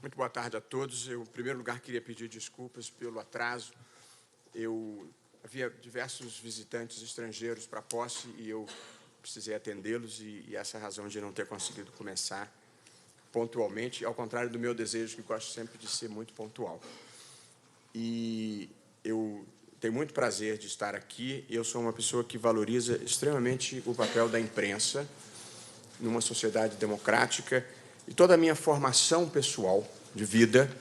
Muito boa tarde a todos. Eu, em primeiro lugar, queria pedir desculpas pelo atraso. Havia diversos visitantes estrangeiros para a posse e eu precisei atendê-los e essa é a razão de não ter conseguido começar pontualmente, ao contrário do meu desejo, que gosto sempre de ser muito pontual. E eu tenho muito prazer de estar aqui. Eu sou uma pessoa que valoriza extremamente o papel da imprensa numa sociedade democrática, e toda a minha formação pessoal de vida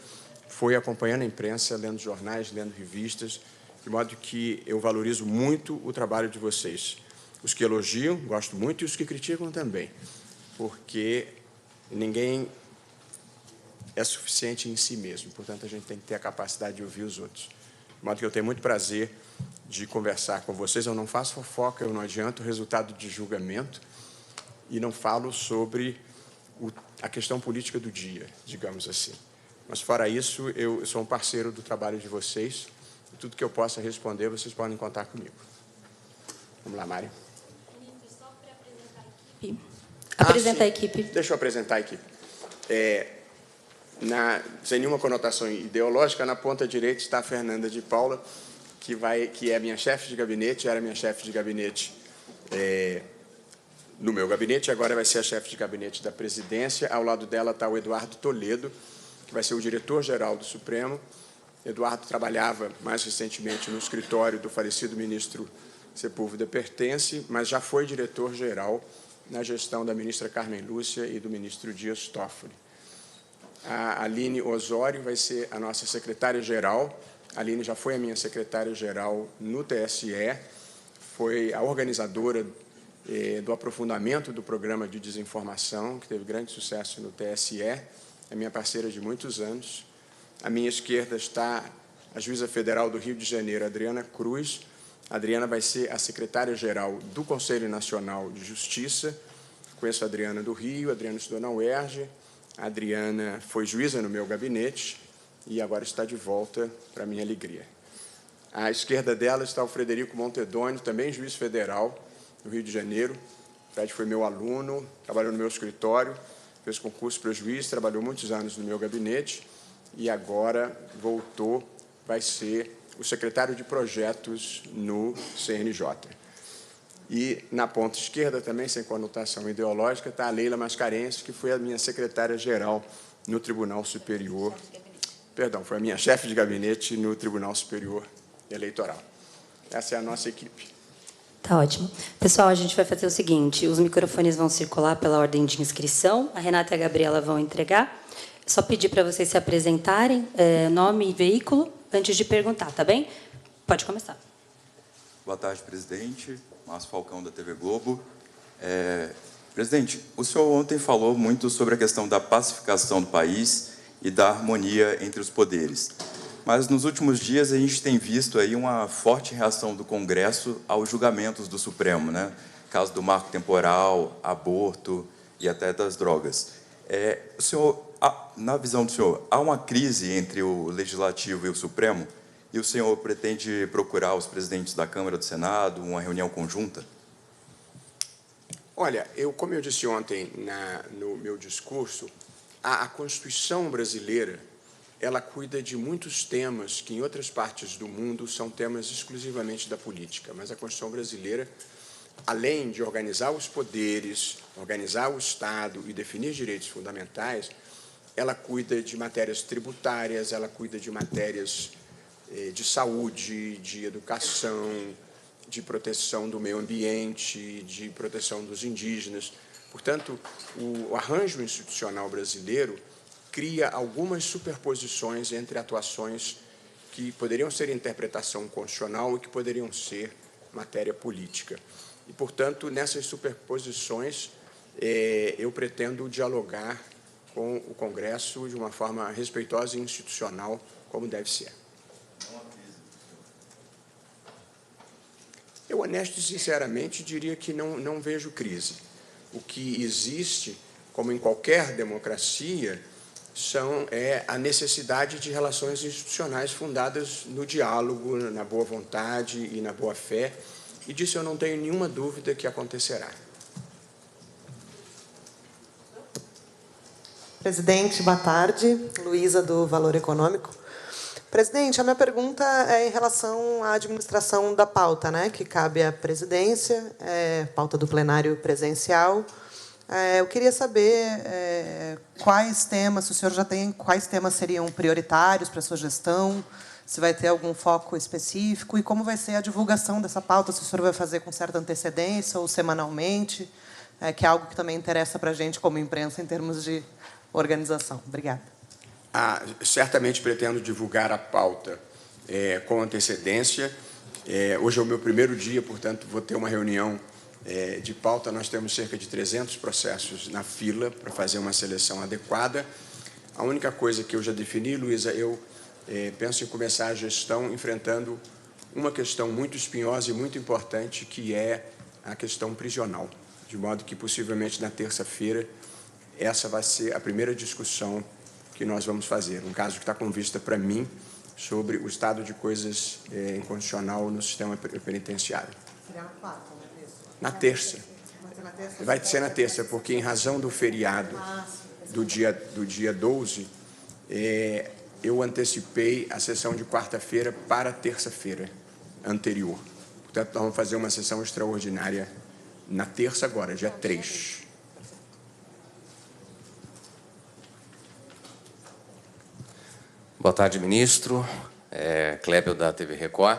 foi acompanhando a imprensa, lendo jornais, lendo revistas, de modo que eu valorizo muito o trabalho de vocês. Os que elogiam, gosto muito, e os que criticam também, porque ninguém é suficiente em si mesmo, portanto, a gente tem que ter a capacidade de ouvir os outros. De modo que eu tenho muito prazer de conversar com vocês. Eu não faço fofoca, eu não adianto o resultado de julgamento, e não falo sobre a questão política do dia, digamos assim. Mas, fora isso, eu sou um parceiro do trabalho de vocês, e tudo que eu possa responder, vocês podem contar comigo. Vamos lá, Mari. Só para apresentar a equipe. Apresentar a equipe. Deixa eu apresentar a equipe. Sem nenhuma conotação ideológica, na ponta direita está a Fernanda de Paula, que é minha chefe de gabinete, era minha chefe de gabinete no meu gabinete, agora vai ser a chefe de gabinete da presidência. Ao lado dela está o Eduardo Toledo, que vai ser o diretor-geral do Supremo. Eduardo trabalhava mais recentemente no escritório do falecido ministro Sepúlveda Pertence, mas já foi diretor-geral na gestão da ministra Carmen Lúcia e do ministro Dias Toffoli. A Aline Osório vai ser a nossa secretária-geral. A Aline já foi a minha secretária-geral no TSE, foi a organizadora do aprofundamento do programa de desinformação, que teve grande sucesso no TSE, é minha parceira de muitos anos. À minha esquerda está a juíza federal do Rio de Janeiro, Adriana Cruz. A Adriana vai ser a secretária-geral do Conselho Nacional de Justiça. Conheço a Adriana do Rio, a Adriana estudou na UERJ, a Adriana foi juíza no meu gabinete e agora está de volta, para minha alegria. À esquerda dela está o Frederico Montedoni, também juiz federal, no Rio de Janeiro. O Fred foi meu aluno, trabalhou no meu escritório, fez concurso para juiz, trabalhou muitos anos no meu gabinete e agora voltou, vai ser o secretário de projetos no CNJ. E na ponta esquerda, também sem conotação ideológica, está a Leila Mascarenhas, que foi a minha secretária-geral no Tribunal Superior. Perdão, foi a minha chefe de gabinete no Tribunal Superior Eleitoral. Essa é a nossa equipe. Tá ótimo. Pessoal, a gente vai fazer o seguinte, os microfones vão circular pela ordem de inscrição, a Renata e a Gabriela vão entregar. Só pedir para vocês se apresentarem, nome e veículo, antes de perguntar, tá bem? Pode começar. Boa tarde, presidente. Márcio Falcão, da TV Globo. Presidente, o senhor ontem falou muito sobre a questão da pacificação do país e da harmonia entre os poderes. Mas, nos últimos dias, a gente tem visto aí uma forte reação do Congresso aos julgamentos do Supremo, né? Caso do marco temporal, aborto e até das drogas. O senhor, na visão do senhor, há uma crise entre o Legislativo e o Supremo? E o senhor pretende procurar os presidentes da Câmara e do Senado, uma reunião conjunta? Olha, como eu disse ontem no meu discurso, a Constituição brasileira, ela cuida de muitos temas que, em outras partes do mundo, são temas exclusivamente da política. Mas a Constituição brasileira, além de organizar os poderes, organizar o Estado e definir direitos fundamentais, ela cuida de matérias tributárias, ela cuida de matérias de saúde, de educação, de proteção do meio ambiente, de proteção dos indígenas. Portanto, o arranjo institucional brasileiro cria algumas superposições entre atuações que poderiam ser interpretação constitucional e que poderiam ser matéria política. E, portanto, nessas superposições, eu pretendo dialogar com o Congresso de uma forma respeitosa e institucional, como deve ser. Eu, honesto e sinceramente, diria que não vejo crise. O que existe, como em qualquer democracia, é a necessidade de relações institucionais fundadas no diálogo, na boa vontade e na boa fé, e disso eu não tenho nenhuma dúvida que acontecerá. Presidente, boa tarde. Luísa, do Valor Econômico. Presidente, a minha pergunta é em relação à administração da pauta, né, que cabe à presidência, pauta do plenário presencial. Eu queria saber quais temas, se o senhor já tem, quais temas seriam prioritários para a sua gestão, se vai ter algum foco específico e como vai ser a divulgação dessa pauta, se o senhor vai fazer com certa antecedência ou semanalmente, que é algo que também interessa para a gente como imprensa em termos de organização. Obrigada. Certamente pretendo divulgar a pauta com antecedência. Hoje é o meu primeiro dia, portanto, vou ter uma reunião de pauta. Nós temos cerca de 300 processos na fila para fazer uma seleção adequada. A única coisa que eu já defini, Luísa, eu penso em começar a gestão enfrentando uma questão muito espinhosa e muito importante, que é a questão prisional. De modo que, possivelmente, na terça-feira, essa vai ser a primeira discussão que nós vamos fazer. Um caso que está com vista para mim sobre o estado de coisas inconstitucional no sistema penitenciário. Será na quarta, não é isso? Na terça. Vai ser na terça, porque, em razão do feriado do dia 12, eu antecipei a sessão de quarta-feira para terça-feira anterior. Portanto, nós vamos fazer uma sessão extraordinária na terça agora, dia 3. Boa tarde, ministro. Clébio, da TV Record.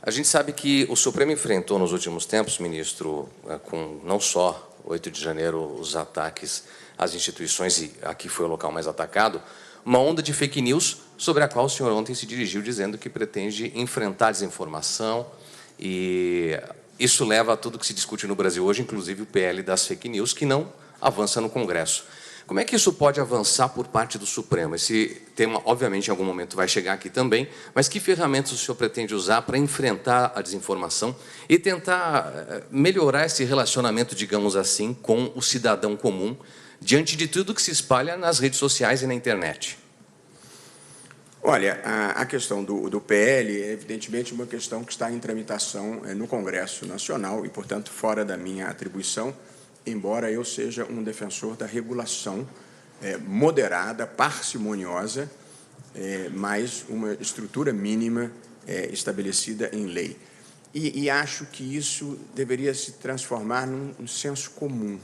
A gente sabe que o Supremo enfrentou nos últimos tempos, ministro, com não só 8 de janeiro, os ataques às instituições, e aqui foi o local mais atacado, uma onda de fake news sobre a qual o senhor ontem se dirigiu dizendo que pretende enfrentar a desinformação, e isso leva a tudo que se discute no Brasil hoje, inclusive o PL das fake news, que não avança no Congresso. Como é que isso pode avançar por parte do Supremo? Esse tema, obviamente, em algum momento vai chegar aqui também, mas que ferramentas o senhor pretende usar para enfrentar a desinformação e tentar melhorar esse relacionamento, digamos assim, com o cidadão comum, diante de tudo que se espalha nas redes sociais e na internet? Olha, a questão do PL é, evidentemente, uma questão que está em tramitação no Congresso Nacional e, portanto, fora da minha atribuição, embora eu seja um defensor da regulação moderada, parcimoniosa, mas uma estrutura mínima estabelecida em lei. E acho que isso deveria se transformar num senso comum,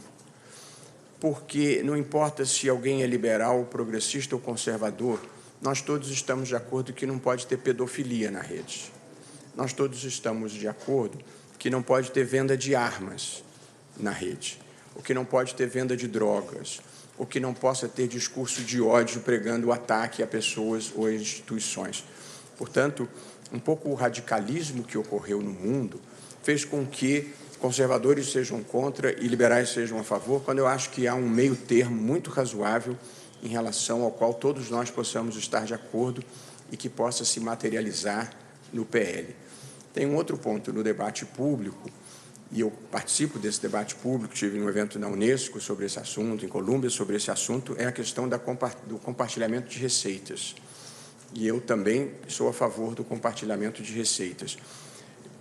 porque não importa se alguém é liberal, progressista ou conservador, nós todos estamos de acordo que não pode ter pedofilia na rede. Nós todos estamos de acordo que não pode ter venda de armas na rede, o que não pode ter venda de drogas, o que não possa ter discurso de ódio pregando o ataque a pessoas ou a instituições. Portanto, um pouco o radicalismo que ocorreu no mundo fez com que conservadores sejam contra e liberais sejam a favor, quando eu acho que há um meio termo muito razoável em relação ao qual todos nós possamos estar de acordo e que possa se materializar no PL. Tem um outro ponto no debate público, e eu participo desse debate público, tive um evento na Unesco sobre esse assunto, em Colômbia sobre esse assunto, é a questão do compartilhamento de receitas. E eu também sou a favor do compartilhamento de receitas,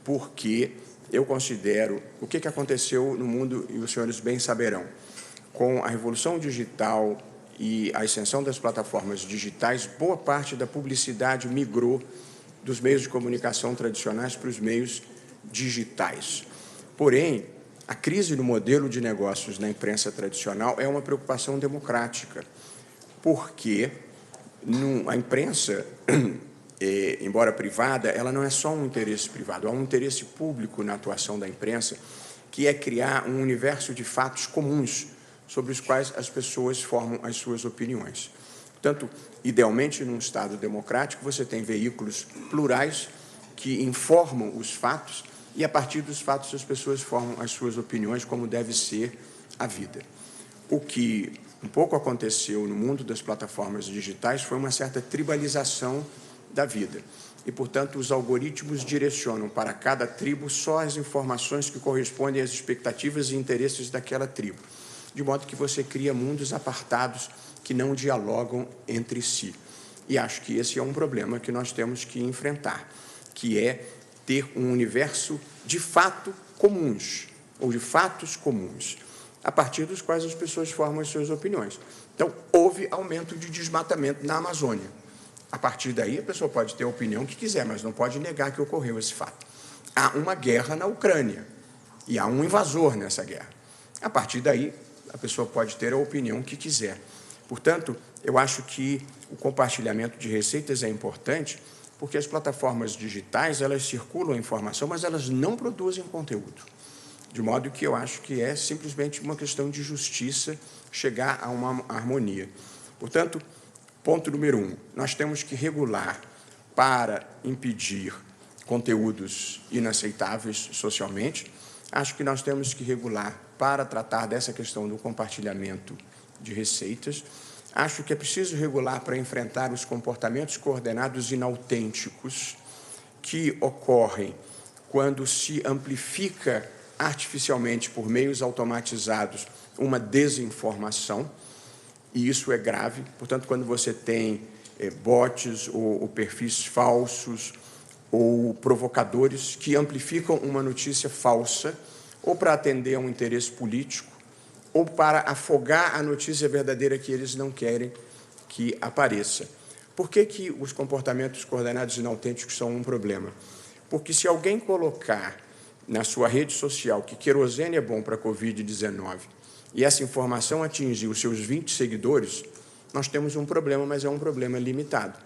porque eu considero o que aconteceu no mundo, e os senhores bem saberão, com a revolução digital e a ascensão das plataformas digitais, boa parte da publicidade migrou dos meios de comunicação tradicionais para os meios digitais. Porém, a crise no modelo de negócios na imprensa tradicional é uma preocupação democrática, porque a imprensa, embora privada, ela não é só um interesse privado, há um interesse público na atuação da imprensa, que é criar um universo de fatos comuns sobre os quais as pessoas formam as suas opiniões. Portanto, idealmente, num Estado democrático, você tem veículos plurais que informam os fatos e, a partir dos fatos, as pessoas formam as suas opiniões, como deve ser a vida. O que um pouco aconteceu no mundo das plataformas digitais foi uma certa tribalização da vida. E, portanto, os algoritmos direcionam para cada tribo só as informações que correspondem às expectativas e interesses daquela tribo, de modo que você cria mundos apartados que não dialogam entre si. E acho que esse é um problema que nós temos que enfrentar, que é ter um universo de fato comuns, ou de fatos comuns. a partir dos quais as pessoas formam as suas opiniões. Então, houve aumento de desmatamento na Amazônia. A partir daí, a pessoa pode ter a opinião que quiser, mas não pode negar que ocorreu esse fato. Há uma guerra na Ucrânia e há um invasor nessa guerra. A partir daí, a pessoa pode ter a opinião que quiser. Portanto, eu acho que o compartilhamento de receitas é importante, porque as plataformas digitais, elas circulam a informação, mas elas não produzem conteúdo. De modo que eu acho que é simplesmente uma questão de justiça chegar a uma harmonia. Portanto, ponto número 1, nós temos que regular para impedir conteúdos inaceitáveis socialmente. Acho que nós temos que regular para tratar dessa questão do compartilhamento de receitas. Acho que é preciso regular para enfrentar os comportamentos coordenados inautênticos que ocorrem quando se amplifica artificialmente, por meios automatizados, uma desinformação, e isso é grave. Portanto, quando você tem bots ou perfis falsos ou provocadores que amplificam uma notícia falsa, ou para atender a um interesse político, ou para afogar a notícia verdadeira que eles não querem que apareça. Por que os comportamentos coordenados inautênticos são um problema? Porque se alguém colocar na sua rede social que querosene é bom para a Covid-19 e essa informação atingir os seus 20 seguidores, nós temos um problema, mas é um problema limitado.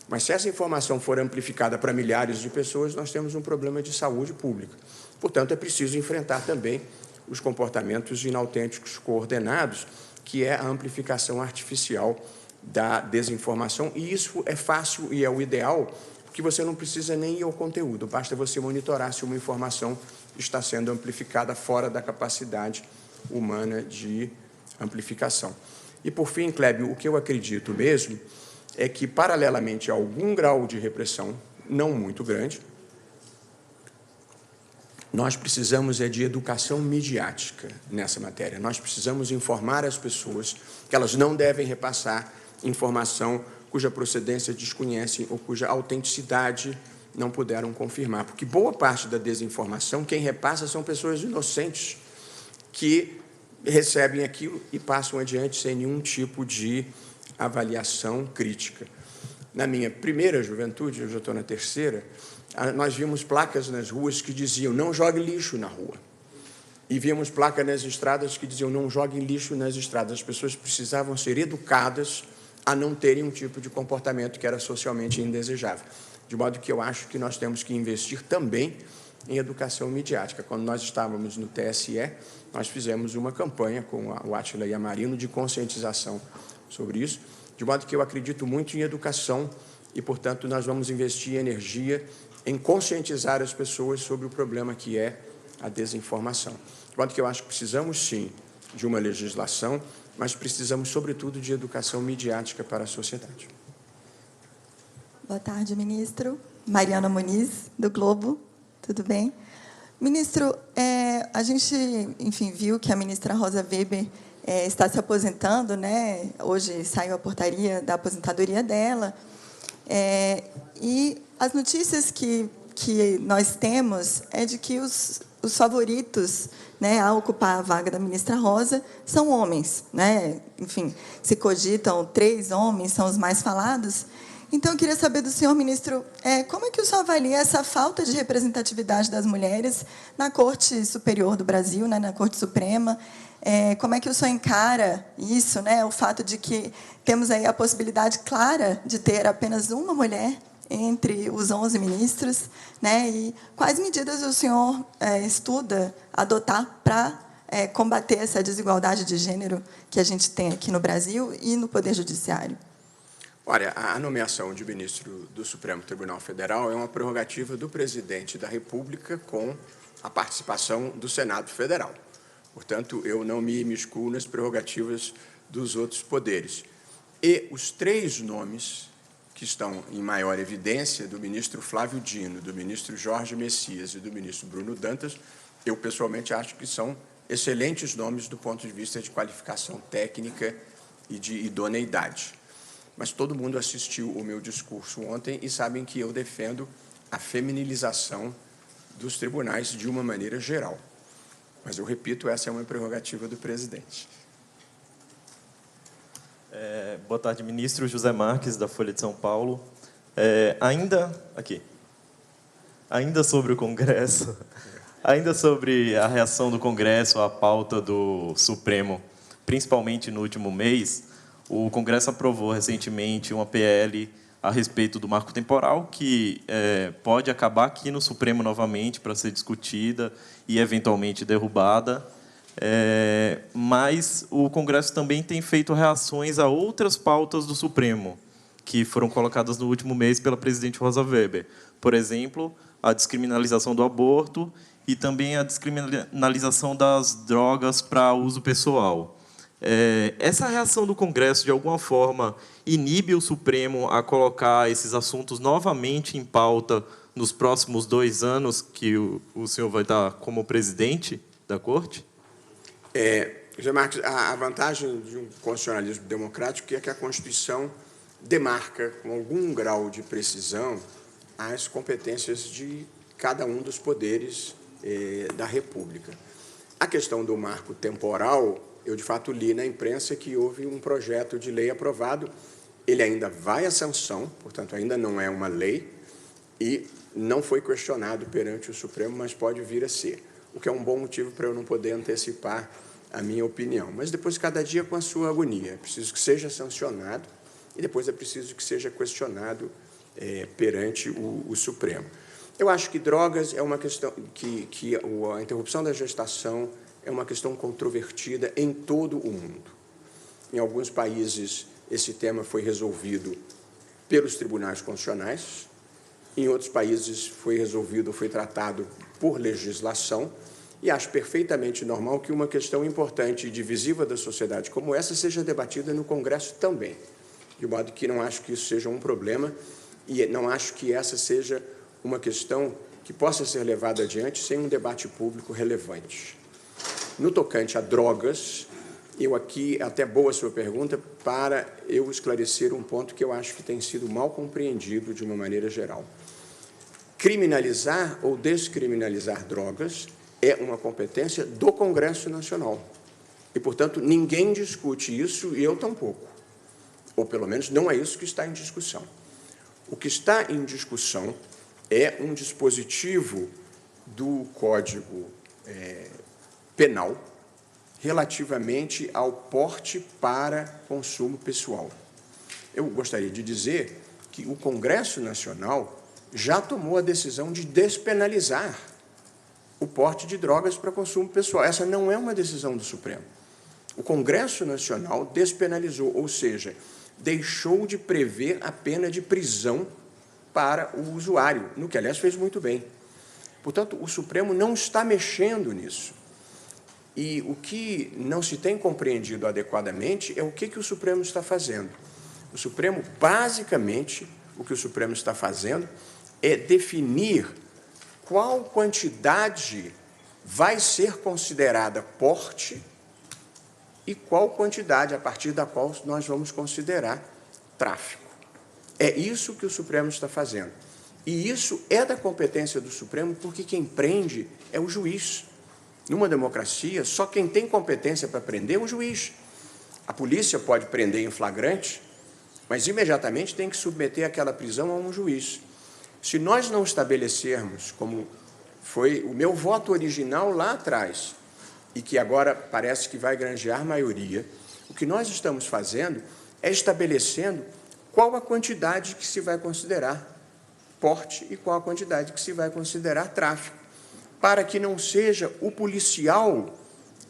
Mas se essa informação for amplificada para milhares de pessoas, nós temos um problema de saúde pública. Portanto, é preciso enfrentar também os comportamentos inautênticos coordenados, que é a amplificação artificial da desinformação, e isso é fácil e é o ideal, porque você não precisa nem ir ao conteúdo, basta você monitorar se uma informação está sendo amplificada fora da capacidade humana de amplificação. E, por fim, Clébio, o que eu acredito mesmo é que, paralelamente a algum grau de repressão, não muito grande, nós precisamos de educação midiática nessa matéria. Nós precisamos informar as pessoas que elas não devem repassar informação cuja procedência desconhecem ou cuja autenticidade não puderam confirmar. Porque boa parte da desinformação, quem repassa são pessoas inocentes que recebem aquilo e passam adiante sem nenhum tipo de avaliação crítica. Na minha primeira juventude, eu já estou na terceira, nós vimos placas nas ruas que diziam não jogue lixo na rua. E víamos placas nas estradas que diziam não joguem lixo nas estradas. As pessoas precisavam ser educadas a não terem um tipo de comportamento que era socialmente indesejável. De modo que eu acho que nós temos que investir também em educação midiática. Quando nós estávamos no TSE, nós fizemos uma campanha com o Átila Yamarino de conscientização sobre isso, de modo que eu acredito muito em educação e, portanto, nós vamos investir energia em conscientizar as pessoas sobre o problema que é a desinformação. De modo que eu acho que precisamos, sim, de uma legislação, mas precisamos, sobretudo, de educação midiática para a sociedade. Boa tarde, ministro. Mariana Muniz, do Globo. Tudo bem? Ministro, a gente, enfim, viu que a ministra Rosa Weber está se aposentando, né? Hoje saiu a portaria da aposentadoria dela. E as notícias que nós temos é de que os favoritos, né, a ocupar a vaga da ministra Rosa são homens, né? Enfim, se cogitam 3 homens, são os mais falados. Então, eu queria saber do senhor, ministro, como é que o senhor avalia essa falta de representatividade das mulheres na Corte Superior do Brasil, né, na Corte Suprema? Como é que o senhor encara isso, né, o fato de que temos aí a possibilidade clara de ter apenas uma mulher entre os 11 ministros, né, e quais medidas o senhor estuda adotar para combater essa desigualdade de gênero que a gente tem aqui no Brasil e no Poder Judiciário? Olha, a nomeação de ministro do Supremo Tribunal Federal é uma prerrogativa do presidente da República com a participação do Senado Federal. Portanto, eu não me imiscuo nas prerrogativas dos outros poderes. E os 3 nomes que estão em maior evidência, do ministro Flávio Dino, do ministro Jorge Messias e do ministro Bruno Dantas, eu pessoalmente acho que são excelentes nomes do ponto de vista de qualificação técnica e de idoneidade. Mas todo mundo assistiu o meu discurso ontem e sabem que eu defendo a feminilização dos tribunais de uma maneira geral. Mas, eu repito, essa é uma prerrogativa do presidente. Boa tarde, ministro. José Marques, da Folha de São Paulo. Ainda sobre o Congresso, ainda sobre a reação do Congresso à pauta do Supremo, principalmente no último mês, o Congresso aprovou recentemente uma PL a respeito do marco temporal, que pode acabar aqui no Supremo novamente para ser discutida e, eventualmente, derrubada. Mas o Congresso também tem feito reações a outras pautas do Supremo, que foram colocadas no último mês pela presidente Rosa Weber. Por exemplo, a descriminalização do aborto e também a descriminalização das drogas para uso pessoal. Essa reação do Congresso, de alguma forma, inibe o Supremo a colocar esses assuntos novamente em pauta nos próximos 2 anos que o senhor vai estar como presidente da Corte? José Marques, a vantagem de um constitucionalismo democrático é que a Constituição demarca, com algum grau de precisão, as competências de cada um dos poderes da República. A questão do marco temporal, eu, de fato, li na imprensa que houve um projeto de lei aprovado. Ele ainda vai à sanção, portanto, ainda não é uma lei, e não foi questionado perante o Supremo, mas pode vir a ser, o que é um bom motivo para eu não poder antecipar a minha opinião. Mas depois, cada dia com a sua agonia. É preciso que seja sancionado e depois é preciso que seja questionado perante o Supremo. Eu acho que drogas é uma questão que a interrupção da gestação é uma questão controvertida em todo o mundo. Em alguns países, esse tema foi resolvido pelos tribunais constitucionais, em outros países foi resolvido, foi tratado por legislação, e acho perfeitamente normal que uma questão importante e divisiva da sociedade como essa seja debatida no Congresso também, de modo que não acho que isso seja um problema e não acho que essa seja uma questão que possa ser levada adiante sem um debate público relevante. No tocante a drogas, até boa a sua pergunta, para eu esclarecer um ponto que eu acho que tem sido mal compreendido de uma maneira geral. Criminalizar ou descriminalizar drogas é uma competência do Congresso Nacional. E, portanto, ninguém discute isso, e eu tampouco. Ou, pelo menos, não é isso que está em discussão. O que está em discussão é um dispositivo do Código Penal relativamente ao porte para consumo pessoal. Eu gostaria de dizer que o Congresso Nacional já tomou a decisão de despenalizar o porte de drogas para consumo pessoal. Essa não é uma decisão do Supremo. O Congresso Nacional despenalizou, ou seja, deixou de prever a pena de prisão para o usuário, no que, aliás, fez muito bem. Portanto, o Supremo não está mexendo nisso. E o que não se tem compreendido adequadamente é o que o Supremo está fazendo. O Supremo, basicamente, o que o Supremo está fazendo é definir qual quantidade vai ser considerada porte e qual quantidade a partir da qual nós vamos considerar tráfico. É isso que o Supremo está fazendo. E isso é da competência do Supremo, porque quem prende é o juiz. Numa democracia, só quem tem competência para prender é o juiz. A polícia pode prender em flagrante, mas imediatamente tem que submeter aquela prisão a um juiz. Se nós não estabelecermos, como foi o meu voto original lá atrás, e que agora parece que vai granjear maioria, o que nós estamos fazendo é estabelecendo qual a quantidade que se vai considerar porte e qual a quantidade que se vai considerar tráfico, para que não seja o policial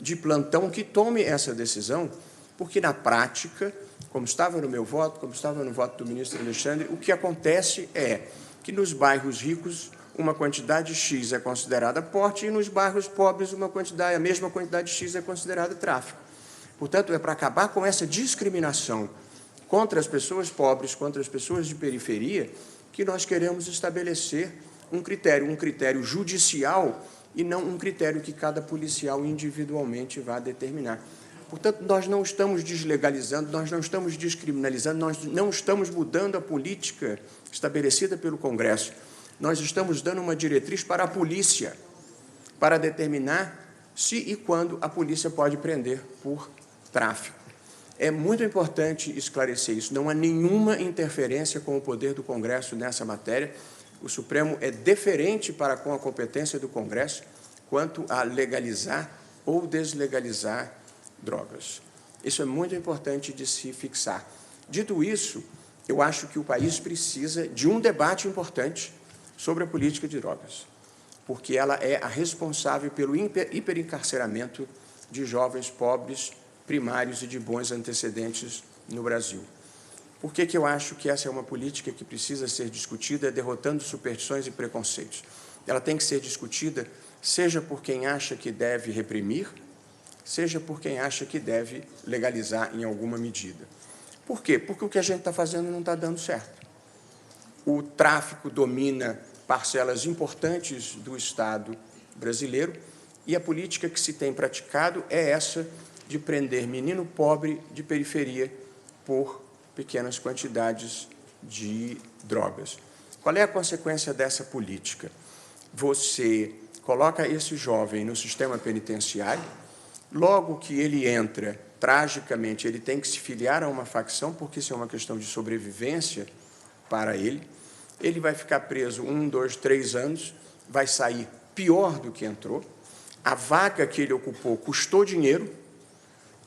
de plantão que tome essa decisão, porque, na prática, como estava no meu voto, como estava no voto do ministro Alexandre, o que acontece é que nos bairros ricos uma quantidade X é considerada porte e nos bairros pobres a mesma quantidade X é considerada tráfico. Portanto, é para acabar com essa discriminação contra as pessoas pobres, contra as pessoas de periferia, que nós queremos estabelecer um critério judicial e não um critério que cada policial individualmente vá determinar. Portanto, nós não estamos deslegalizando, nós não estamos descriminalizando, nós não estamos mudando a política estabelecida pelo Congresso. Nós estamos dando uma diretriz para a polícia, para determinar se e quando a polícia pode prender por tráfico. É muito importante esclarecer isso. Não há nenhuma interferência com o poder do Congresso nessa matéria. O Supremo é deferente para com a competência do Congresso quanto a legalizar ou deslegalizar drogas. Isso é muito importante de se fixar. Dito isso, eu acho que o país precisa de um debate importante sobre a política de drogas, porque ela é a responsável pelo hiperencarceramento de jovens pobres, primários e de bons antecedentes no Brasil. Por que eu acho que essa é uma política que precisa ser discutida derrotando superstições e preconceitos? Ela tem que ser discutida seja por quem acha que deve reprimir, seja por quem acha que deve legalizar em alguma medida. Por quê? Porque o que a gente está fazendo não está dando certo. O tráfico domina parcelas importantes do Estado brasileiro e a política que se tem praticado é essa de prender menino pobre de periferia por pequenas quantidades de drogas. Qual é a consequência dessa política? Você coloca esse jovem no sistema penitenciário, logo que ele entra, tragicamente, ele tem que se filiar a uma facção, porque isso é uma questão de sobrevivência para ele. Ele vai ficar preso 1, 2, 3 anos, vai sair pior do que entrou. A vaga que ele ocupou custou dinheiro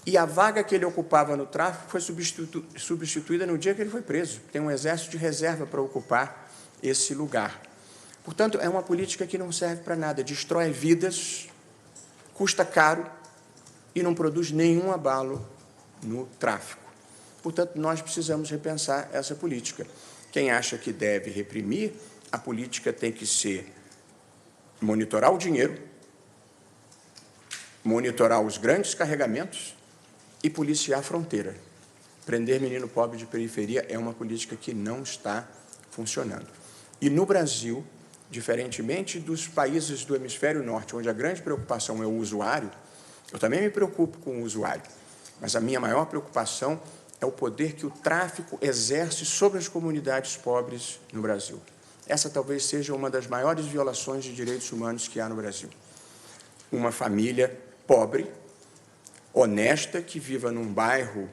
e a vaga que ele ocupava no tráfico foi substituída no dia que ele foi preso. Tem um exército de reserva para ocupar esse lugar. Portanto, é uma política que não serve para nada, destrói vidas, custa caro e não produz nenhum abalo no tráfico. Portanto, nós precisamos repensar essa política. Quem acha que deve reprimir, a política tem que ser monitorar o dinheiro, monitorar os grandes carregamentos e policiar a fronteira. Prender menino pobre de periferia é uma política que não está funcionando. E no Brasil, diferentemente dos países do hemisfério norte, onde a grande preocupação é o usuário, eu também me preocupo com o usuário, mas a minha maior preocupação é o poder que o tráfico exerce sobre as comunidades pobres no Brasil. Essa talvez seja uma das maiores violações de direitos humanos que há no Brasil. Uma família pobre, honesta, que viva num bairro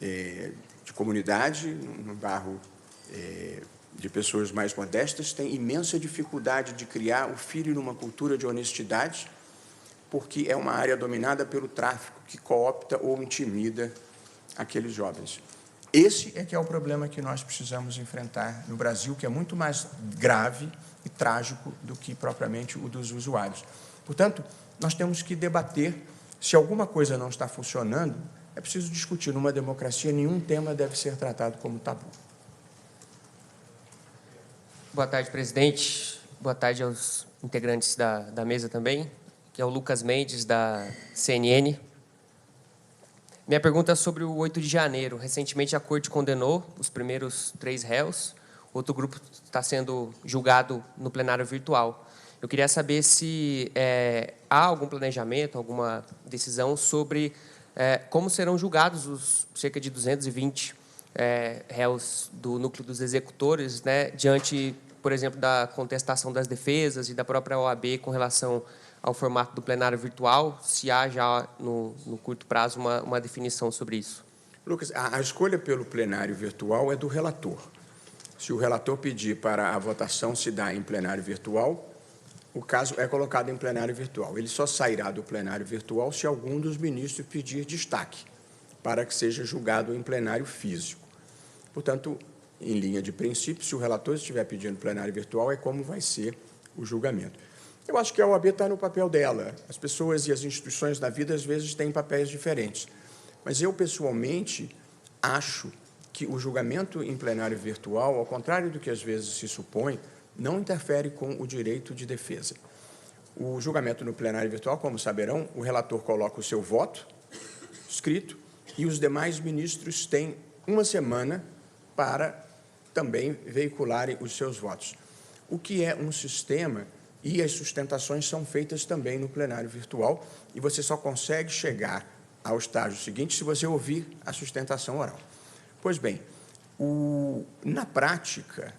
de comunidade, num bairro de pessoas mais modestas, tem imensa dificuldade de criar o filho numa cultura de honestidade, porque é uma área dominada pelo tráfico que coopta ou intimida aqueles jovens. Esse é que é o problema que nós precisamos enfrentar no Brasil, que é muito mais grave e trágico do que propriamente o dos usuários. Portanto, nós temos que debater. Se alguma coisa não está funcionando, é preciso discutir. Numa democracia, nenhum tema deve ser tratado como tabu. Boa tarde, presidente. Boa tarde aos integrantes da mesa também, que é o Lucas Mendes, da CNN. Minha pergunta é sobre o 8 de janeiro. Recentemente, a Corte condenou os primeiros 3 réus. Outro grupo está sendo julgado no plenário virtual. Eu queria saber se há algum planejamento, alguma decisão sobre como serão julgados os cerca de 220 réus do núcleo dos executores, né, diante, por exemplo, da contestação das defesas e da própria OAB com relação ao formato do plenário virtual, se há já, no curto prazo, uma definição sobre isso. Lucas, a escolha pelo plenário virtual é do relator. Se o relator pedir para a votação se dar em plenário virtual, o caso é colocado em plenário virtual. Ele só sairá do plenário virtual se algum dos ministros pedir destaque para que seja julgado em plenário físico. Portanto, em linha de princípio, se o relator estiver pedindo plenário virtual, é como vai ser o julgamento. Eu acho que a OAB está no papel dela. As pessoas e as instituições da vida, às vezes, têm papéis diferentes. Mas eu, pessoalmente, acho que o julgamento em plenário virtual, ao contrário do que às vezes se supõe, não interfere com o direito de defesa. O julgamento no plenário virtual, como saberão, o relator coloca o seu voto escrito e os demais ministros têm 1 semana para também veicularem os seus votos. O que é um sistema, e as sustentações são feitas também no plenário virtual, e você só consegue chegar ao estágio seguinte se você ouvir a sustentação oral. Pois bem, na prática,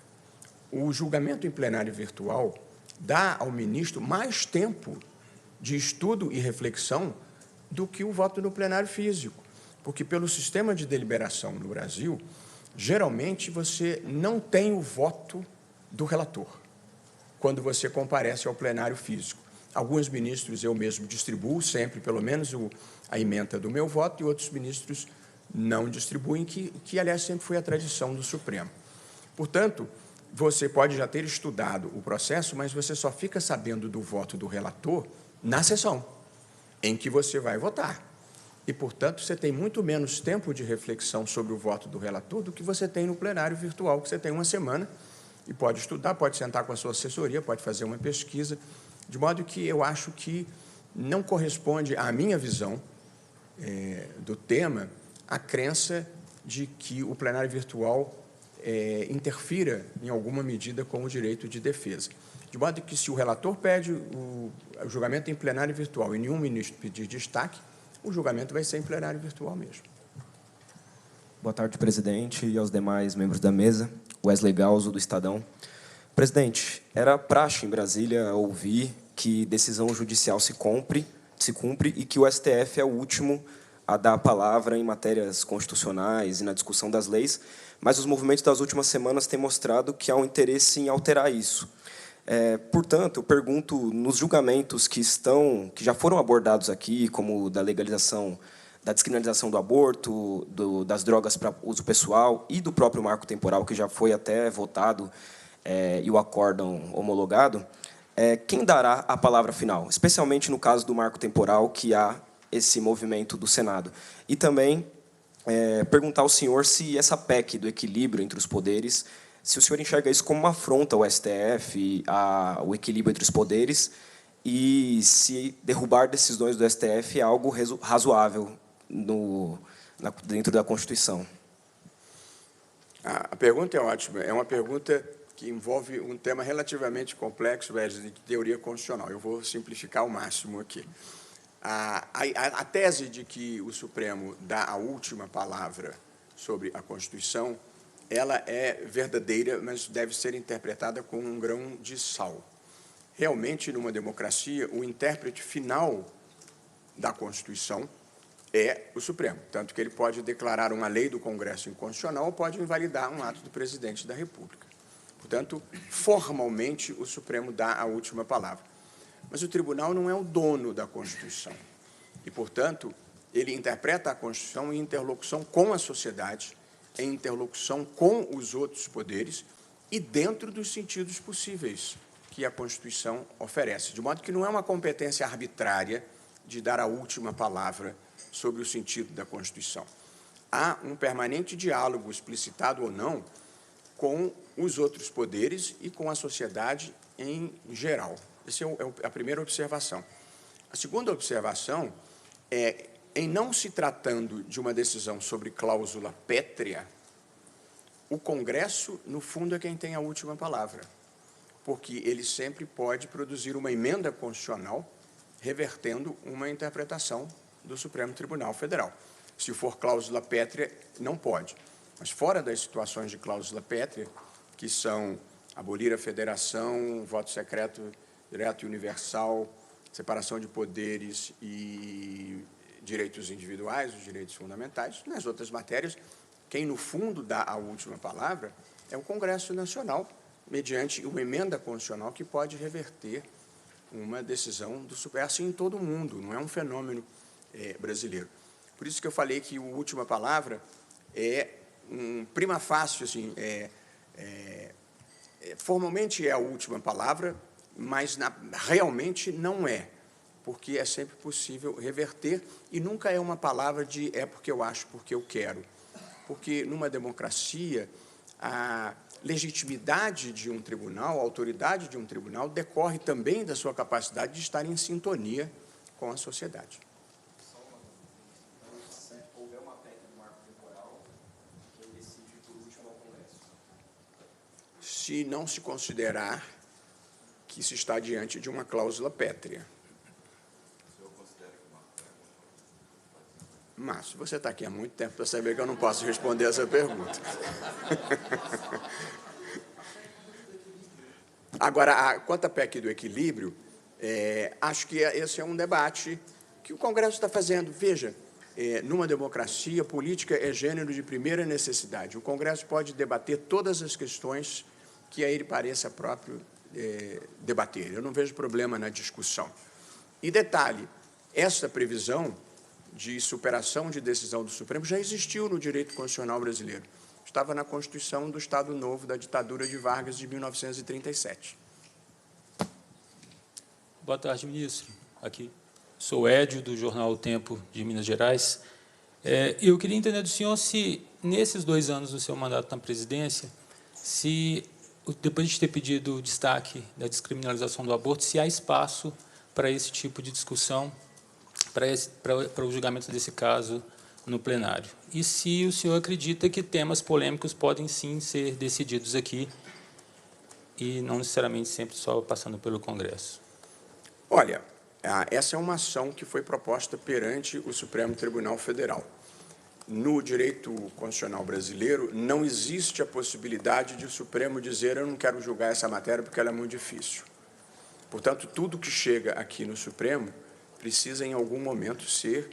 o julgamento em plenário virtual dá ao ministro mais tempo de estudo e reflexão do que o voto no plenário físico. Porque, pelo sistema de deliberação no Brasil, geralmente você não tem o voto do relator quando você comparece ao plenário físico. Alguns ministros eu mesmo distribuo sempre, pelo menos, a ementa do meu voto, e outros ministros não distribuem, que aliás, sempre foi a tradição do Supremo. Portanto, você pode já ter estudado o processo, mas você só fica sabendo do voto do relator na sessão em que você vai votar. E, portanto, você tem muito menos tempo de reflexão sobre o voto do relator do que você tem no plenário virtual, que você tem uma semana e pode estudar, pode sentar com a sua assessoria, pode fazer uma pesquisa, de modo que eu acho que não corresponde à minha visão do tema a crença de que o plenário virtual interfira em alguma medida com o direito de defesa. De modo que, se o relator pede o julgamento em plenário virtual e nenhum ministro pedir destaque, o julgamento vai ser em plenário virtual mesmo. Boa tarde, presidente, e aos demais membros da mesa. Wesley Galzo, do Estadão. Presidente, era praxe em Brasília ouvir que decisão judicial se cumpre e que o STF é o último a dar a palavra em matérias constitucionais e na discussão das leis, mas os movimentos das últimas semanas têm mostrado que há um interesse em alterar isso. Portanto, eu pergunto, nos julgamentos que já foram abordados aqui, como da legalização, da descriminalização do aborto, das drogas para uso pessoal e do próprio marco temporal, que já foi até votado e o acórdão homologado, quem dará a palavra final, especialmente no caso do marco temporal, que há esse movimento do Senado? E também perguntar ao senhor se essa PEC do equilíbrio entre os poderes, se o senhor enxerga isso como uma afronta ao STF, o equilíbrio entre os poderes, e se derrubar decisões do STF é algo razoável dentro da Constituição. A pergunta é ótima. É uma pergunta que envolve um tema relativamente complexo, de teoria constitucional. Eu vou simplificar ao máximo aqui. A tese de que o Supremo dá a última palavra sobre a Constituição, ela é verdadeira, mas deve ser interpretada com um grão de sal. Realmente, numa democracia, o intérprete final da Constituição é o Supremo, tanto que ele pode declarar uma lei do Congresso inconstitucional ou pode invalidar um ato do presidente da República. Portanto, formalmente, o Supremo dá a última palavra. Mas o tribunal não é o dono da Constituição. E, portanto, ele interpreta a Constituição em interlocução com a sociedade, em interlocução com os outros poderes e dentro dos sentidos possíveis que a Constituição oferece. De modo que não é uma competência arbitrária de dar a última palavra sobre o sentido da Constituição. Há um permanente diálogo, explicitado ou não, com os outros poderes e com a sociedade em geral. Essa é a primeira observação. A segunda observação é, em não se tratando de uma decisão sobre cláusula pétrea, o Congresso, no fundo, é quem tem a última palavra, porque ele sempre pode produzir uma emenda constitucional revertendo uma interpretação do Supremo Tribunal Federal. Se for cláusula pétrea, não pode. Mas fora das situações de cláusula pétrea, que são abolir a federação, voto secreto direto e universal, separação de poderes e direitos individuais, os direitos fundamentais, nas outras matérias, quem, no fundo, dá a última palavra é o Congresso Nacional, mediante uma emenda constitucional que pode reverter uma decisão do Supremo. É assim em todo o mundo, não é um fenômeno brasileiro. Por isso que eu falei que a última palavra é prima facie, assim, formalmente é a última palavra, mas realmente não é, porque é sempre possível reverter e nunca é uma palavra de porque eu acho, porque eu quero. Porque, numa democracia, a legitimidade de um tribunal, a autoridade de um tribunal, decorre também da sua capacidade de estar em sintonia com a sociedade. Se não se considerar que se está diante de uma cláusula pétrea. Márcio, você está aqui há muito tempo para saber que eu não posso responder essa pergunta. Agora, quanto à PEC do equilíbrio, Acho que esse é um debate que o Congresso está fazendo. Veja, numa democracia, política é gênero de primeira necessidade. O Congresso pode debater todas as questões que a ele pareça próprio debater. Eu não vejo problema na discussão. E detalhe, essa previsão de superação de decisão do Supremo já existiu no direito constitucional brasileiro. Estava na Constituição do Estado Novo da ditadura de Vargas de 1937. Boa tarde, ministro. Aqui sou Édio, do jornal O Tempo de Minas Gerais. Eu queria entender do senhor se, nesses 2 anos do seu mandato na presidência, se, depois de ter pedido o destaque da descriminalização do aborto, se há espaço para esse tipo de discussão, para o julgamento desse caso no plenário. E se o senhor acredita que temas polêmicos podem, sim, ser decididos aqui e não necessariamente sempre só passando pelo Congresso. Olha, essa é uma ação que foi proposta perante o Supremo Tribunal Federal. No direito constitucional brasileiro, não existe a possibilidade de o Supremo dizer eu não quero julgar essa matéria porque ela é muito difícil. Portanto, tudo que chega aqui no Supremo precisa, em algum momento, ser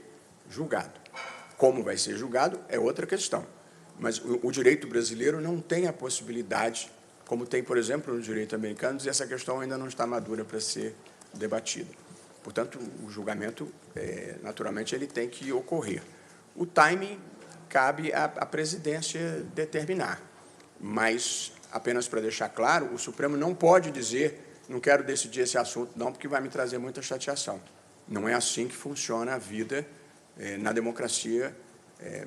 julgado. Como vai ser julgado é outra questão. Mas o direito brasileiro não tem a possibilidade, como tem, por exemplo, no direito americano, e essa questão ainda não está madura para ser debatida. Portanto, o julgamento, naturalmente, ele tem que ocorrer. O timing cabe à presidência determinar, mas, apenas para deixar claro, o Supremo não pode dizer não quero decidir esse assunto, não, porque vai me trazer muita chateação. Não é assim que funciona a vida na democracia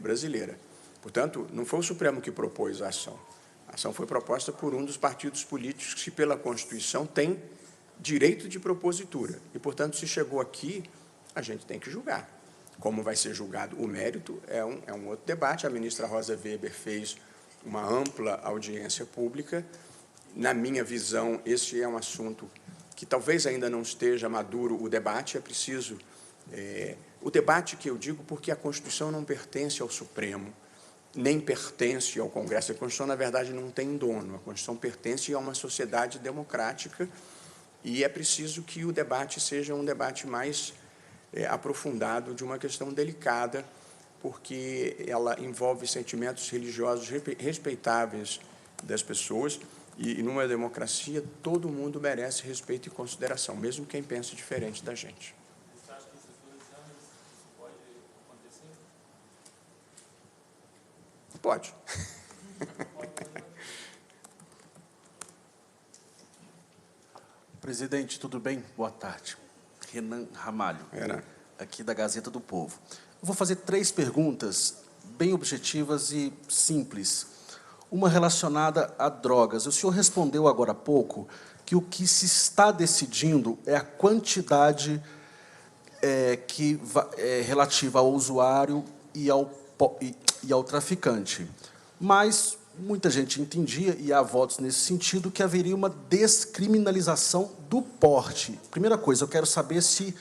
brasileira. Portanto, não foi o Supremo que propôs a ação. A ação foi proposta por um dos partidos políticos que, pela Constituição, tem direito de propositura. E, portanto, se chegou aqui, a gente tem que julgar. Como vai ser julgado o mérito é um outro debate. A ministra Rosa Weber fez uma ampla audiência pública. Na minha visão, esse é um assunto que talvez ainda não esteja maduro o debate, é preciso... o debate que eu digo porque a Constituição não pertence ao Supremo, nem pertence ao Congresso. A Constituição, na verdade, não tem dono. A Constituição pertence a uma sociedade democrática e é preciso que o debate seja um debate mais aprofundado de uma questão delicada, porque ela envolve sentimentos religiosos respeitáveis das pessoas e, numa democracia, todo mundo merece respeito e consideração, mesmo quem pensa diferente da gente. Você acha que esses 2 anos pode acontecer? Pode. Presidente, tudo bem? Boa tarde. Renan Ramalho, aqui da Gazeta do Povo. Eu vou fazer 3 perguntas bem objetivas e simples. Uma relacionada a drogas. O senhor respondeu agora há pouco que o que se está decidindo é a quantidade relativa ao usuário e ao traficante. Mas muita gente entendia, e há votos nesse sentido, que haveria uma descriminalização do porte. Primeira coisa, eu quero saber se,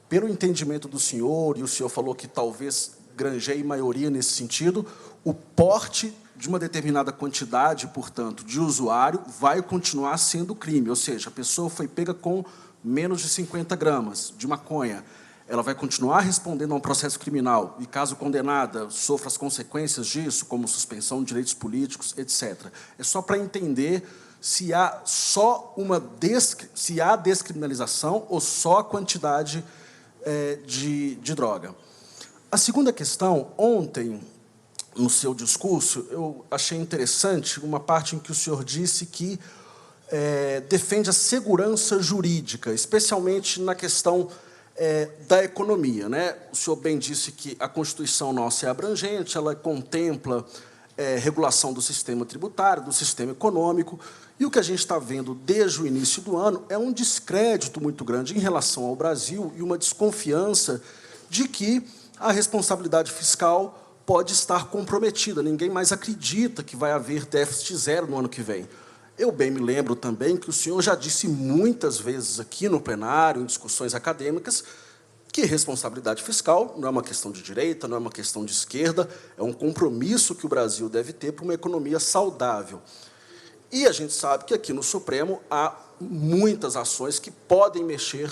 pelo entendimento do senhor, e o senhor falou que talvez granjeie maioria nesse sentido, o porte de uma determinada quantidade, portanto, de usuário, vai continuar sendo crime. Ou seja, a pessoa foi pega com menos de 50 gramas de maconha. Ela vai continuar respondendo a um processo criminal e, caso condenada, sofra as consequências disso, como suspensão de direitos políticos, etc. É só para entender se há descriminalização ou só a quantidade de droga. A segunda questão, ontem, no seu discurso, eu achei interessante uma parte em que o senhor disse que defende a segurança jurídica, especialmente na questão da economia, né? O senhor bem disse que a Constituição nossa é abrangente, ela contempla regulação do sistema tributário, do sistema econômico, e o que a gente está vendo desde o início do ano é um descrédito muito grande em relação ao Brasil e uma desconfiança de que a responsabilidade fiscal pode estar comprometida. Ninguém mais acredita que vai haver déficit zero no ano que vem. Eu bem me lembro também que o senhor já disse muitas vezes aqui no plenário, em discussões acadêmicas, que responsabilidade fiscal não é uma questão de direita, não é uma questão de esquerda, é um compromisso que o Brasil deve ter para uma economia saudável. E a gente sabe que aqui no Supremo há muitas ações que podem mexer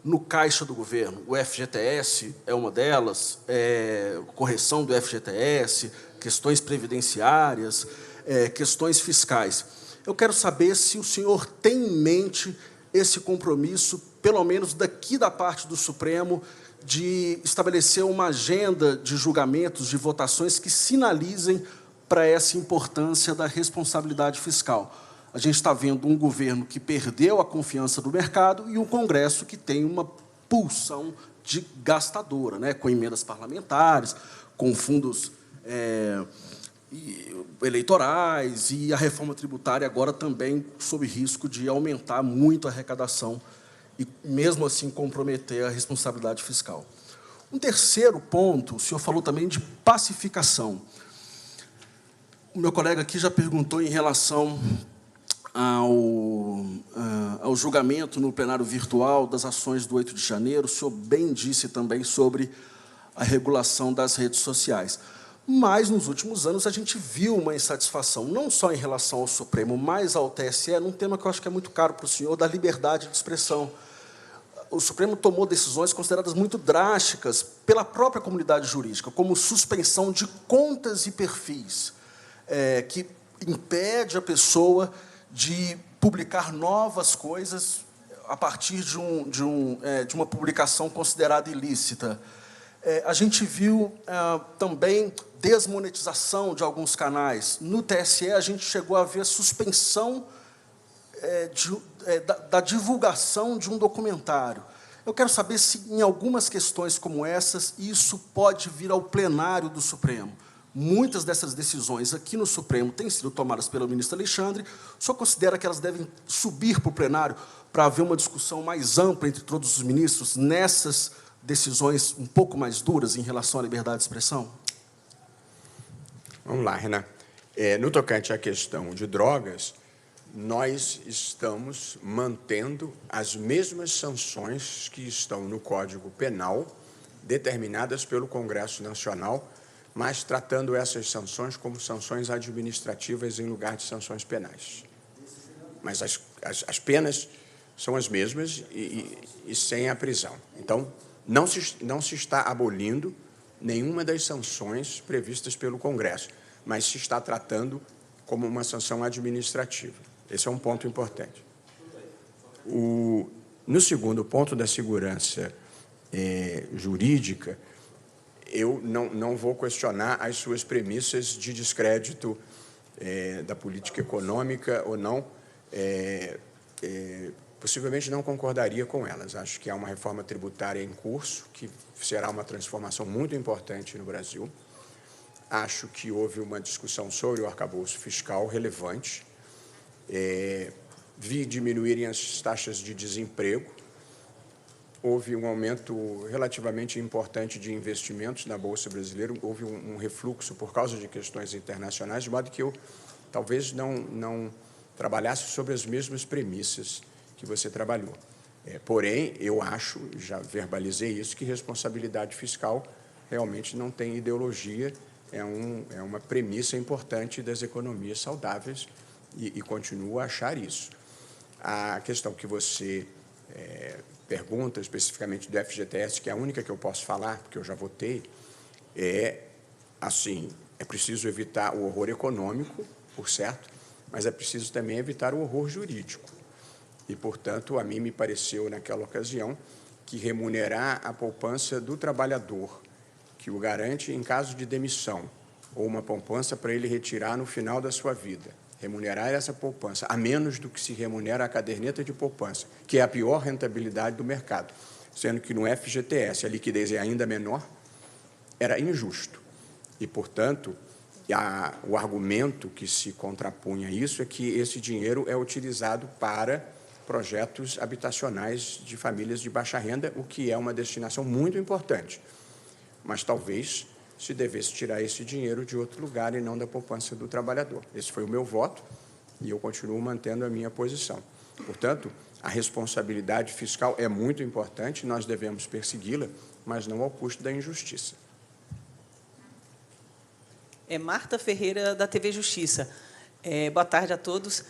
no caixa do governo. O FGTS é uma delas, correção do FGTS, questões previdenciárias, questões fiscais. Eu quero saber se o senhor tem em mente esse compromisso, pelo menos daqui da parte do Supremo, de estabelecer uma agenda de julgamentos, de votações que sinalizem para essa importância da responsabilidade fiscal. A gente está vendo um governo que perdeu a confiança do mercado e um Congresso que tem uma pulsão de gastadora, né, com emendas parlamentares, com fundos eleitorais, e a reforma tributária agora também sob risco de aumentar muito a arrecadação e, mesmo assim, comprometer a responsabilidade fiscal. Um terceiro ponto, o senhor falou também de pacificação. O meu colega aqui já perguntou em relação ao julgamento no plenário virtual das ações do 8 de janeiro. O senhor bem disse também sobre a regulação das redes sociais. Mas, nos últimos anos, a gente viu uma insatisfação, não só em relação ao Supremo, mas ao TSE, num tema que eu acho que é muito caro para o senhor, da liberdade de expressão. O Supremo tomou decisões consideradas muito drásticas pela própria comunidade jurídica, como suspensão de contas e perfis, que impede a pessoa de publicar novas coisas a partir de uma publicação considerada ilícita. A gente viu também desmonetização de alguns canais. No TSE, a gente chegou a ver a suspensão da divulgação de um documentário. Eu quero saber se, em algumas questões como essas, isso pode vir ao plenário do Supremo. Muitas dessas decisões aqui no Supremo têm sido tomadas pelo ministro Alexandre. O senhor considera que elas devem subir para o plenário para haver uma discussão mais ampla entre todos os ministros nessas decisões um pouco mais duras em relação à liberdade de expressão? Vamos lá, Renan. No tocante à questão de drogas, nós estamos mantendo as mesmas sanções que estão no Código Penal, determinadas pelo Congresso Nacional, mas tratando essas sanções como sanções administrativas em lugar de sanções penais. Mas as penas são as mesmas e sem a prisão. Então, não se está abolindo nenhuma das sanções previstas pelo Congresso, mas se está tratando como uma sanção administrativa. Esse é um ponto importante. No segundo ponto da segurança jurídica, eu não vou questionar as suas premissas de descrédito da política econômica ou não. Possivelmente não concordaria com elas. Acho que há uma reforma tributária em curso, que será uma transformação muito importante no Brasil. Acho que houve uma discussão sobre o arcabouço fiscal relevante. Vi diminuírem as taxas de desemprego. Houve um aumento relativamente importante de investimentos na Bolsa Brasileira. Houve um refluxo por causa de questões internacionais, de modo que eu talvez não trabalhasse sobre as mesmas premissas que você trabalhou. Porém, eu acho, já verbalizei isso, que responsabilidade fiscal realmente não tem ideologia, é uma premissa importante das economias saudáveis e continuo a achar isso. A questão que você pergunta, especificamente do FGTS, que é a única que eu posso falar, porque eu já votei, assim, é preciso evitar o horror econômico, por certo, mas é preciso também evitar o horror jurídico. E, portanto, a mim me pareceu, naquela ocasião, que remunerar a poupança do trabalhador, que o garante em caso de demissão, ou uma poupança para ele retirar no final da sua vida, remunerar essa poupança, a menos do que se remunera a caderneta de poupança, que é a pior rentabilidade do mercado, sendo que no FGTS a liquidez é ainda menor, era injusto. E, portanto, o argumento que se contrapunha a isso é que esse dinheiro é utilizado para projetos habitacionais de famílias de baixa renda, o que é uma destinação muito importante. Mas talvez se devesse tirar esse dinheiro de outro lugar e não da poupança do trabalhador. Esse foi o meu voto e eu continuo mantendo a minha posição. Portanto, a responsabilidade fiscal é muito importante, nós devemos persegui-la, mas não ao custo da injustiça. Marta Ferreira, da TV Justiça. Boa tarde a todos.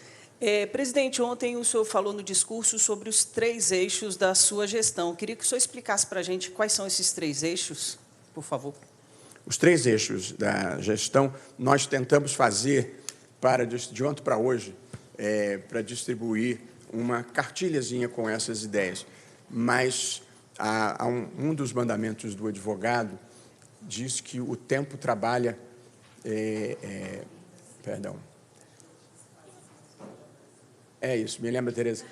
Presidente, ontem o senhor falou no discurso sobre os 3 eixos da sua gestão. Eu queria que o senhor explicasse para a gente quais são esses 3 eixos, por favor. Os 3 eixos da gestão, nós tentamos fazer, de ontem para hoje, para distribuir uma cartilhazinha com essas ideias. Mas um dos mandamentos do advogado diz que o tempo trabalha... perdão. É isso, me lembra, Tereza?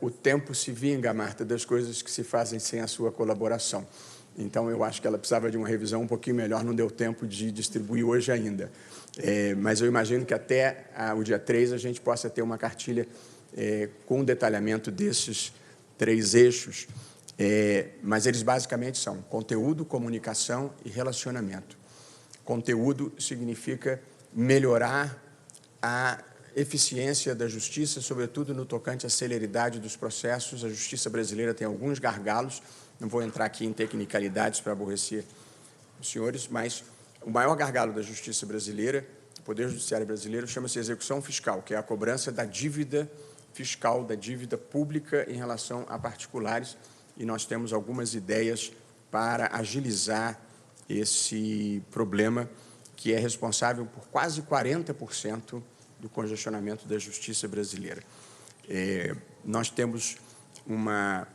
O tempo se vinga, Marta, das coisas que se fazem sem a sua colaboração. Então, eu acho que ela precisava de uma revisão um pouquinho melhor, não deu tempo de distribuir hoje ainda. Mas eu imagino que até o dia 3 a gente possa ter uma cartilha com detalhamento desses 3 eixos, mas eles basicamente são conteúdo, comunicação e relacionamento. Conteúdo significa melhorar a eficiência da justiça, sobretudo no tocante à celeridade dos processos. A justiça brasileira tem alguns gargalos, não vou entrar aqui em tecnicalidades para aborrecer os senhores, mas o maior gargalo da justiça brasileira, do Poder Judiciário brasileiro, chama-se execução fiscal, que é a cobrança da dívida fiscal, da dívida pública em relação a particulares, e nós temos algumas ideias para agilizar esse problema, que é responsável por quase 40% do congestionamento da justiça brasileira. Nós temos uma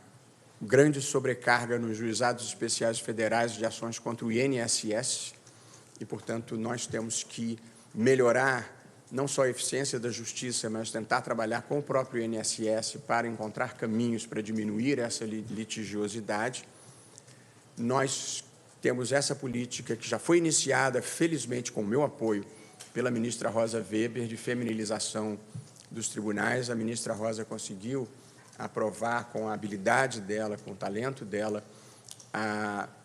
grande sobrecarga nos juizados especiais federais de ações contra o INSS e, portanto, nós temos que melhorar não só a eficiência da justiça, mas tentar trabalhar com o próprio INSS para encontrar caminhos para diminuir essa litigiosidade. Nós temos essa política que já foi iniciada, felizmente, com o meu apoio, pela ministra Rosa Weber, de feminilização dos tribunais. A ministra Rosa conseguiu aprovar, com a habilidade dela, com o talento dela,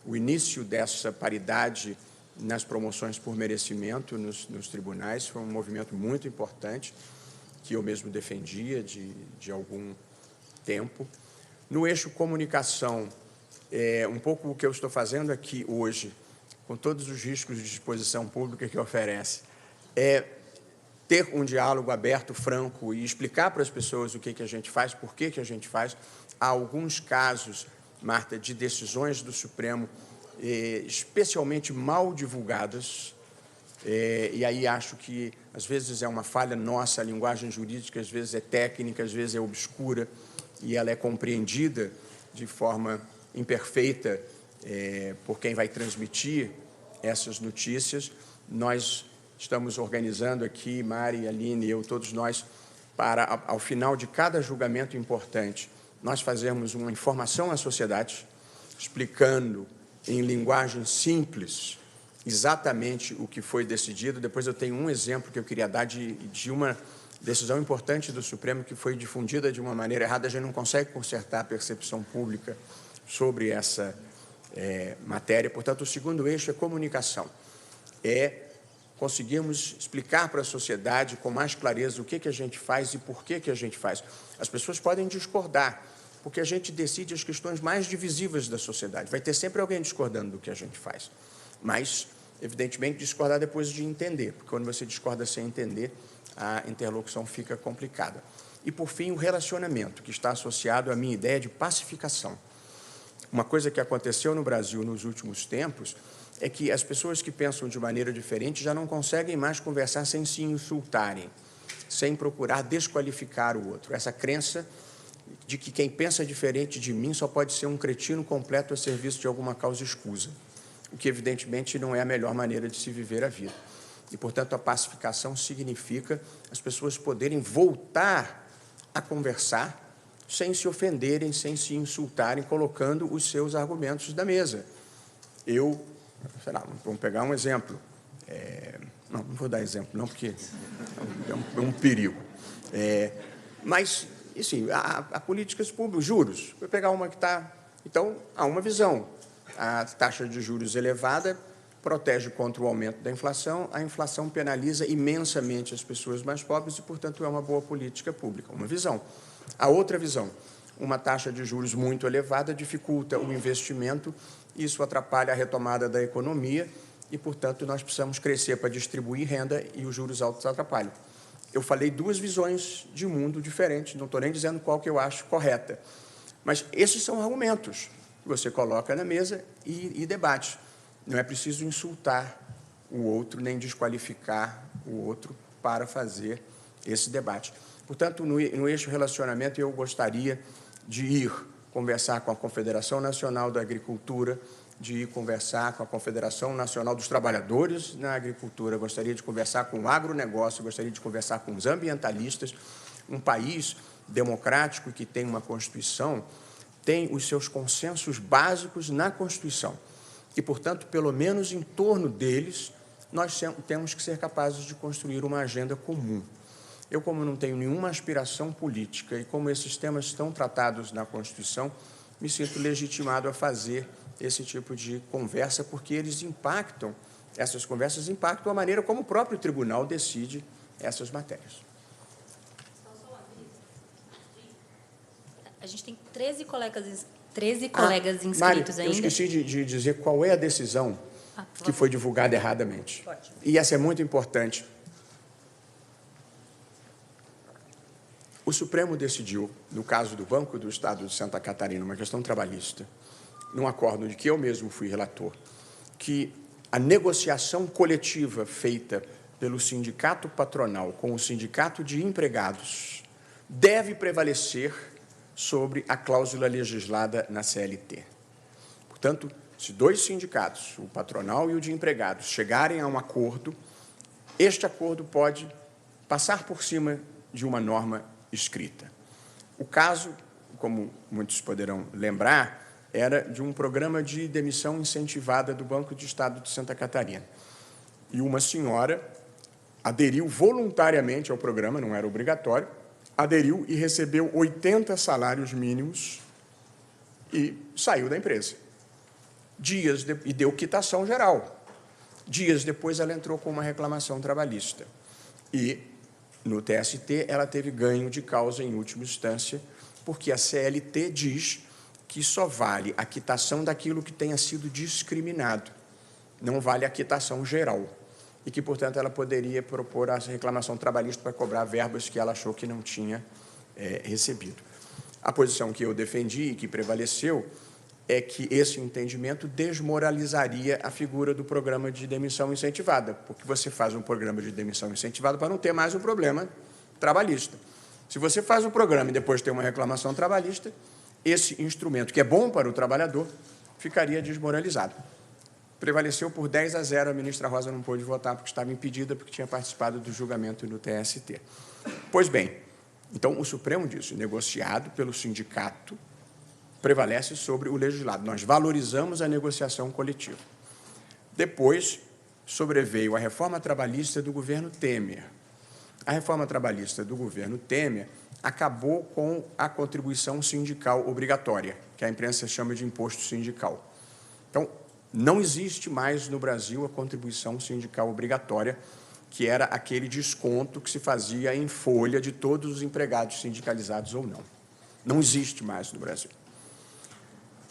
o início dessa paridade nas promoções por merecimento nos tribunais. Foi um movimento muito importante, que eu mesmo defendia de algum tempo. No eixo comunicação, um pouco o que eu estou fazendo aqui hoje, com todos os riscos de exposição pública que oferece, é ter um diálogo aberto, franco, e explicar para as pessoas o que a gente faz, por que a gente faz. Há alguns casos, Marta, de decisões do Supremo especialmente mal divulgadas, e aí acho que, às vezes, é uma falha nossa, a linguagem jurídica, às vezes, é técnica, às vezes, é obscura, e ela é compreendida de forma imperfeita por quem vai transmitir essas notícias. Nós estamos organizando aqui, Mari, Aline, eu, todos nós, para, ao final de cada julgamento importante, nós fazermos uma informação à sociedade, explicando em linguagem simples exatamente o que foi decidido. Depois eu tenho um exemplo que eu queria dar de uma decisão importante do Supremo que foi difundida de uma maneira errada. A gente não consegue consertar a percepção pública sobre essa matéria. Portanto, o segundo eixo é comunicação. Conseguirmos explicar para a sociedade com mais clareza o que a gente faz e por que a gente faz. As pessoas podem discordar, porque a gente decide as questões mais divisivas da sociedade. Vai ter sempre alguém discordando do que a gente faz. Mas, evidentemente, discordar depois de entender, porque quando você discorda sem entender, a interlocução fica complicada. E, por fim, o relacionamento, que está associado à minha ideia de pacificação. Uma coisa que aconteceu no Brasil nos últimos tempos é que as pessoas que pensam de maneira diferente já não conseguem mais conversar sem se insultarem, sem procurar desqualificar o outro. Essa crença de que quem pensa diferente de mim só pode ser um cretino completo a serviço de alguma causa escusa, o que, evidentemente, não é a melhor maneira de se viver a vida. E, portanto, a pacificação significa as pessoas poderem voltar a conversar sem se ofenderem, sem se insultarem, colocando os seus argumentos na mesa. Sei lá, vamos pegar um exemplo. Não vou dar exemplo, não, porque é um perigo. Mas, assim, há políticas públicas, juros. Vou pegar uma que está... Então, há uma visão. A taxa de juros elevada protege contra o aumento da inflação, a inflação penaliza imensamente as pessoas mais pobres e, portanto, é uma boa política pública. Uma visão. A outra visão, uma taxa de juros muito elevada dificulta o investimento, isso atrapalha a retomada da economia e, portanto, nós precisamos crescer para distribuir renda e os juros altos atrapalham. Eu falei duas visões de mundo diferentes, não estou nem dizendo qual que eu acho correta, mas esses são argumentos que você coloca na mesa e debate. Não é preciso insultar o outro, nem desqualificar o outro para fazer esse debate. Portanto, no eixo relacionamento, eu gostaria de ir conversar com a Confederação Nacional da Agricultura, de ir conversar com a Confederação Nacional dos Trabalhadores na Agricultura, gostaria de conversar com o agronegócio, gostaria de conversar com os ambientalistas. Um país democrático que tem uma Constituição tem os seus consensos básicos na Constituição. E, portanto, pelo menos em torno deles, nós temos que ser capazes de construir uma agenda comum. Eu, como não tenho nenhuma aspiração política e como esses temas estão tratados na Constituição, me sinto legitimado a fazer esse tipo de conversa, porque eles impactam, essas conversas impactam a maneira como o próprio tribunal decide essas matérias. A gente tem 13 colegas inscritos Mari, ainda. Eu esqueci de dizer qual é a decisão que foi divulgada erradamente. Pode. E essa é muito importante. O Supremo decidiu, no caso do Banco do Estado de Santa Catarina, uma questão trabalhista, num acordo de que eu mesmo fui relator, que a negociação coletiva feita pelo sindicato patronal com o sindicato de empregados deve prevalecer sobre a cláusula legislada na CLT. Portanto, se dois sindicatos, o patronal e o de empregados, chegarem a um acordo, este acordo pode passar por cima de uma norma escrita. O caso, como muitos poderão lembrar, era de um programa de demissão incentivada do Banco do Estado de Santa Catarina. E uma senhora aderiu voluntariamente ao programa, não era obrigatório, aderiu e recebeu 80 salários mínimos e saiu da empresa. E deu quitação geral. Dias depois, ela entrou com uma reclamação trabalhista. E, no TST, ela teve ganho de causa em última instância, porque a CLT diz que só vale a quitação daquilo que tenha sido discriminado, não vale a quitação geral, e que, portanto, ela poderia propor a reclamação trabalhista para cobrar verbas que ela achou que não tinha recebido. A posição que eu defendi e que prevaleceu é que esse entendimento desmoralizaria a figura do programa de demissão incentivada, porque você faz um programa de demissão incentivada para não ter mais um problema trabalhista. Se você faz um programa e depois tem uma reclamação trabalhista, esse instrumento, que é bom para o trabalhador, ficaria desmoralizado. Prevaleceu por 10-0, a ministra Rosa não pôde votar porque estava impedida, porque tinha participado do julgamento no TST. Pois bem, então o Supremo disse, negociado pelo sindicato, prevalece sobre o legislado. Nós valorizamos a negociação coletiva. Depois, sobreveio a reforma trabalhista do governo Temer. A reforma trabalhista do governo Temer acabou com a contribuição sindical obrigatória, que a imprensa chama de imposto sindical. Então, não existe mais no Brasil a contribuição sindical obrigatória, que era aquele desconto que se fazia em folha de todos os empregados sindicalizados ou não. Não existe mais no Brasil.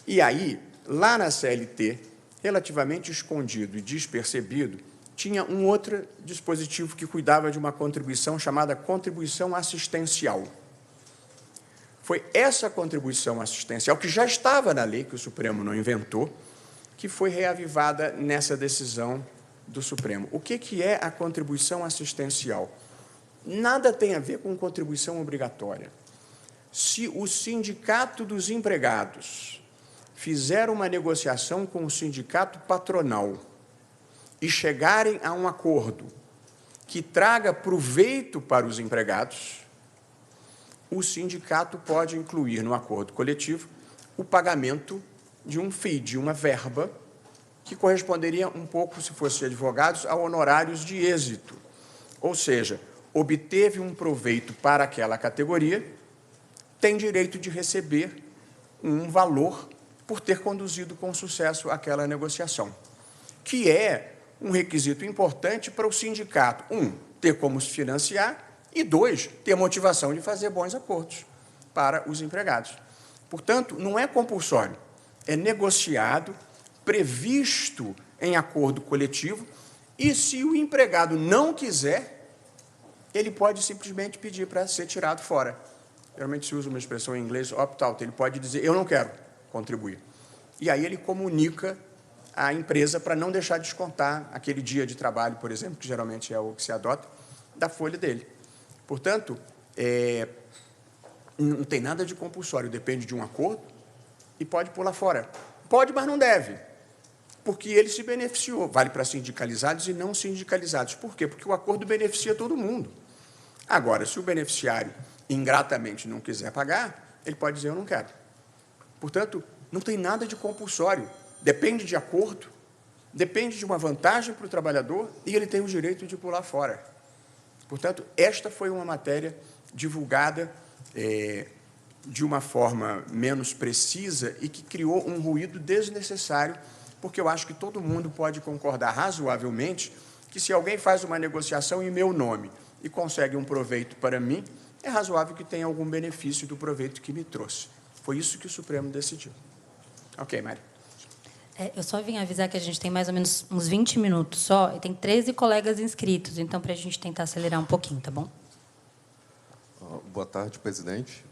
E aí, lá na CLT, relativamente escondido e despercebido, tinha um outro dispositivo que cuidava de uma contribuição chamada contribuição assistencial. Foi essa contribuição assistencial, que já estava na lei, que o Supremo não inventou, que foi reavivada nessa decisão do Supremo. O que é a contribuição assistencial? Nada tem a ver com contribuição obrigatória. Se o sindicato dos empregados fizer uma negociação com o sindicato patronal e chegarem a um acordo que traga proveito para os empregados, o sindicato pode incluir no acordo coletivo o pagamento de um FII, de uma verba, que corresponderia um pouco, se fosse advogados, a honorários de êxito. Ou seja, obteve um proveito para aquela categoria, tem direito de receber um valor por ter conduzido com sucesso aquela negociação, que é um requisito importante para o sindicato, ter como se financiar, e 2, ter motivação de fazer bons acordos para os empregados. Portanto, não é compulsório, é negociado, previsto em acordo coletivo, e se o empregado não quiser, ele pode simplesmente pedir para ser tirado fora. Geralmente se usa uma expressão em inglês, opt-out, ele pode dizer, eu não quero contribuir. E aí ele comunica à empresa para não deixar descontar aquele dia de trabalho, por exemplo, que geralmente é o que se adota, da folha dele. Portanto, não tem nada de compulsório, depende de um acordo e pode pular fora. Pode, mas não deve, porque ele se beneficiou. Vale para sindicalizados e não sindicalizados. Por quê? Porque o acordo beneficia todo mundo. Agora, se o beneficiário ingratamente não quiser pagar, ele pode dizer, eu não quero. Portanto, não tem nada de compulsório. Depende de acordo, depende de uma vantagem para o trabalhador e ele tem o direito de pular fora. Portanto, esta foi uma matéria divulgada de uma forma menos precisa e que criou um ruído desnecessário, porque eu acho que todo mundo pode concordar razoavelmente que se alguém faz uma negociação em meu nome e consegue um proveito para mim, é razoável que tenha algum benefício do proveito que me trouxe. Foi isso que o Supremo decidiu. Ok, Mário. Eu só vim avisar que a gente tem mais ou menos uns 20 minutos só, e tem 13 colegas inscritos, então, para a gente tentar acelerar um pouquinho, tá bom? Boa tarde, presidente.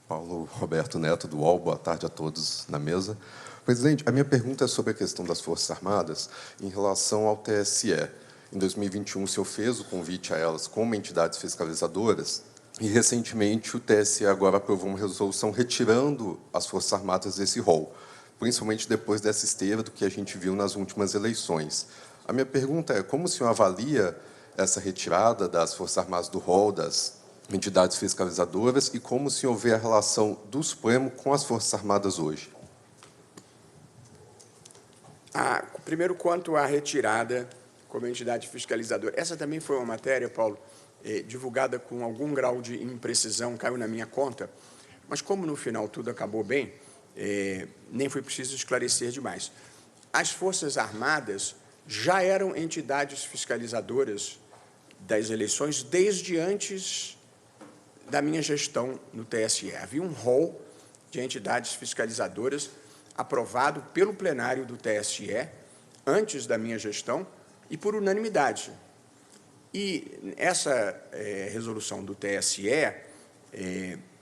Paulo Roberto Neto, do UOL. Boa tarde a todos na mesa. Presidente, a minha pergunta é sobre a questão das Forças Armadas em relação ao TSE. Em 2021, o senhor fez o convite a elas como entidades fiscalizadoras e, recentemente, o TSE agora aprovou uma resolução retirando as Forças Armadas desse rol, principalmente depois dessa esteira do que a gente viu nas últimas eleições. A minha pergunta é, como o senhor avalia essa retirada das Forças Armadas do rol das entidades fiscalizadoras e como o senhor vê a relação do Supremo com as Forças Armadas hoje? Primeiro, quanto à retirada como entidade fiscalizadora. Essa também foi uma matéria, Paulo, divulgada com algum grau de imprecisão, caiu na minha conta, mas como no final tudo acabou bem, nem foi preciso esclarecer demais. As Forças Armadas já eram entidades fiscalizadoras das eleições desde antes da minha gestão no TSE. Havia um rol de entidades fiscalizadoras aprovado pelo plenário do TSE antes da minha gestão e por unanimidade. E essa resolução do TSE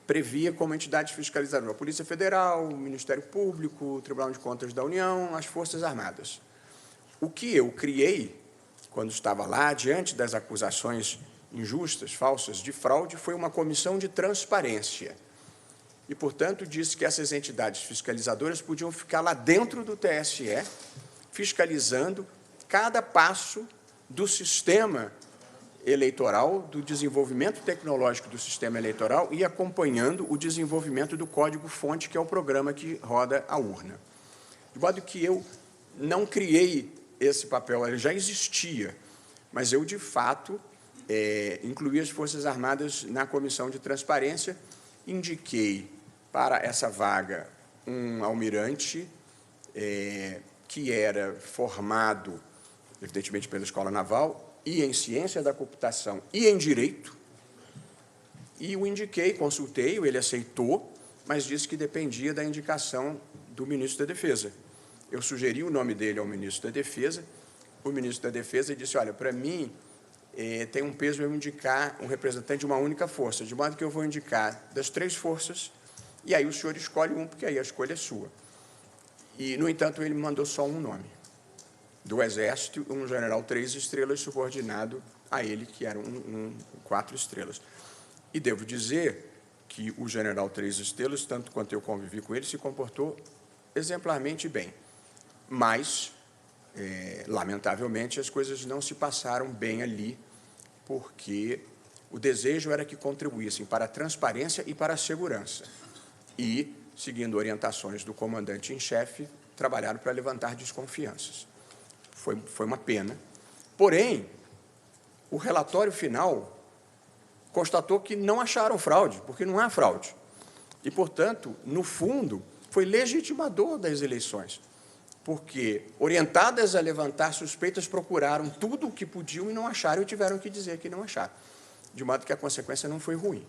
previa como entidade fiscalizadora a Polícia Federal, o Ministério Público, o Tribunal de Contas da União, as Forças Armadas. O que eu criei, quando estava lá, diante das acusações injustas, falsas, de fraude, foi uma comissão de transparência. E, portanto, disse que essas entidades fiscalizadoras podiam ficar lá dentro do TSE, fiscalizando cada passo do sistema eleitoral, do desenvolvimento tecnológico do sistema eleitoral e acompanhando o desenvolvimento do código-fonte, que é o programa que roda a urna. De modo que eu não criei esse papel, ele já existia, mas eu, de fato, incluí as Forças Armadas na comissão de transparência, indiquei para essa vaga um almirante que era formado, evidentemente, pela Escola Naval, e em ciência da computação e em direito, e o indiquei, consultei-o, ele aceitou, mas disse que dependia da indicação do ministro da Defesa. Eu sugeri o nome dele ao ministro da Defesa, o ministro da Defesa disse, olha, para mim, tem um peso eu indicar um representante de uma única força, de modo que eu vou indicar das 3 forças, e aí o senhor escolhe um, porque aí a escolha é sua. E, no entanto, ele me mandou só um nome, do Exército, um general 3 estrelas subordinado a ele, que era um 4 estrelas. E devo dizer que o general 3 estrelas, tanto quanto eu convivi com ele, se comportou exemplarmente bem. Mas, lamentavelmente, as coisas não se passaram bem ali, porque o desejo era que contribuíssem para a transparência e para a segurança. E, seguindo orientações do comandante em chefe, trabalharam para levantar desconfianças. Foi uma pena. Porém, o relatório final constatou que não acharam fraude, porque não há fraude. E, portanto, no fundo, foi legitimador das eleições, porque, orientadas a levantar suspeitas, procuraram tudo o que podiam e não acharam, e tiveram que dizer que não acharam, de modo que a consequência não foi ruim.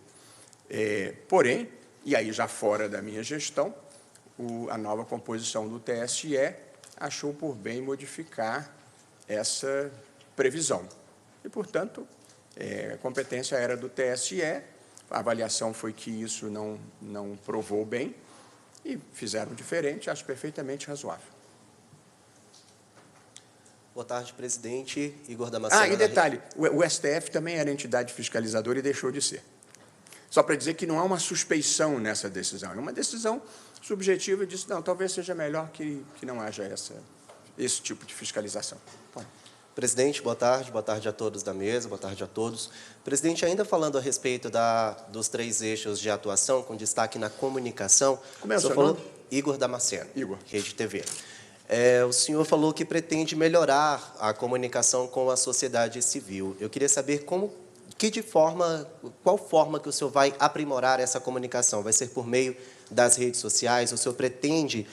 Porém, e aí já fora da minha gestão, a nova composição do TSE achou por bem modificar essa previsão. E, portanto, a competência era do TSE, a avaliação foi que isso não provou bem, e fizeram diferente, acho perfeitamente razoável. Boa tarde, presidente. Igor Damasceno. E detalhe, o STF também era entidade fiscalizadora e deixou de ser. Só para dizer que não há uma suspeição nessa decisão, é uma decisão subjetiva e disse, não, talvez seja melhor que não haja esse tipo de fiscalização. Pode. Presidente, boa tarde a todos da mesa, boa tarde a todos. Presidente, ainda falando a respeito dos 3 eixos de atuação, com destaque na comunicação, como é o seu falou nome? Igor Damasceno, Igor. Rede TV. O senhor falou que pretende melhorar a comunicação com a sociedade civil. Eu queria saber qual forma que o senhor vai aprimorar essa comunicação? Vai ser por meio das redes sociais? O senhor pretende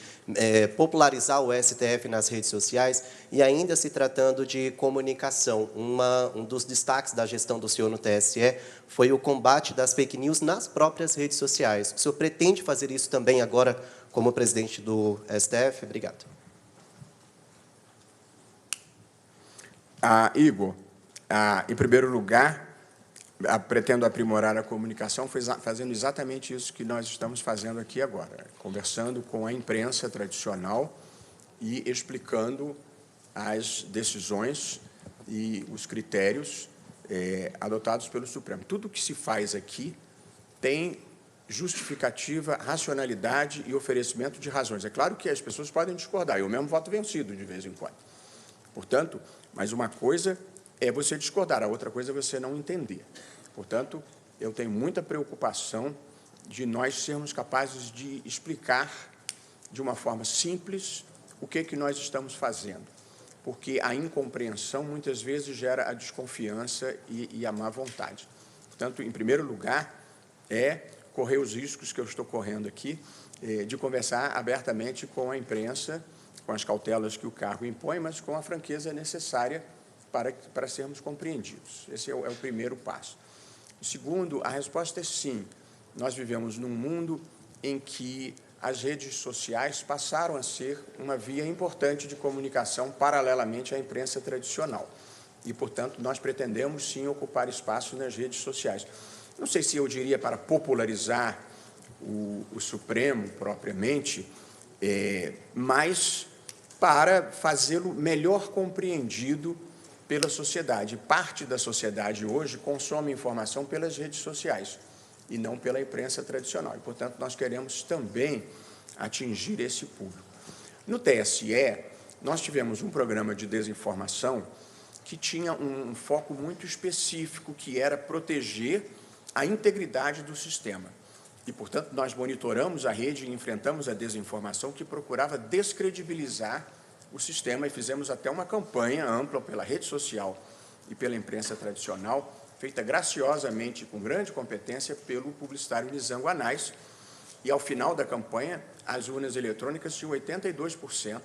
popularizar o STF nas redes sociais? E ainda se tratando de comunicação, um dos destaques da gestão do senhor no TSE foi o combate das fake news nas próprias redes sociais. O senhor pretende fazer isso também agora como presidente do STF? Obrigado. Igor, em primeiro lugar, pretendo aprimorar a comunicação fazendo exatamente isso que nós estamos fazendo aqui agora, conversando com a imprensa tradicional e explicando as decisões e os critérios adotados pelo Supremo. Tudo o que se faz aqui tem justificativa, racionalidade e oferecimento de razões. É claro que as pessoas podem discordar, eu mesmo voto vencido de vez em quando. Portanto, mas uma coisa é você discordar, a outra coisa é você não entender. Portanto, eu tenho muita preocupação de nós sermos capazes de explicar de uma forma simples o que nós estamos fazendo, porque a incompreensão muitas vezes gera a desconfiança e a má vontade. Portanto, em primeiro lugar, correr os riscos que eu estou correndo aqui, de conversar abertamente com a imprensa, com as cautelas que o cargo impõe, mas com a franqueza necessária para sermos compreendidos. Esse é o primeiro passo. O segundo, a resposta é sim. Nós vivemos num mundo em que as redes sociais passaram a ser uma via importante de comunicação paralelamente à imprensa tradicional. E, portanto, nós pretendemos, sim, ocupar espaço nas redes sociais. Não sei se eu diria para popularizar o Supremo propriamente, mas para fazê-lo melhor compreendido pela sociedade. Parte da sociedade hoje consome informação pelas redes sociais e não pela imprensa tradicional. E, portanto, nós queremos também atingir esse público. No TSE, nós tivemos um programa de desinformação que tinha um foco muito específico, que era proteger a integridade do sistema. E, portanto, nós monitoramos a rede e enfrentamos a desinformação que procurava descredibilizar o sistema e fizemos até uma campanha ampla pela rede social e pela imprensa tradicional, feita graciosamente, com grande competência, pelo publicitário Nizango Anais. E, ao final da campanha, as urnas eletrônicas tinham 82%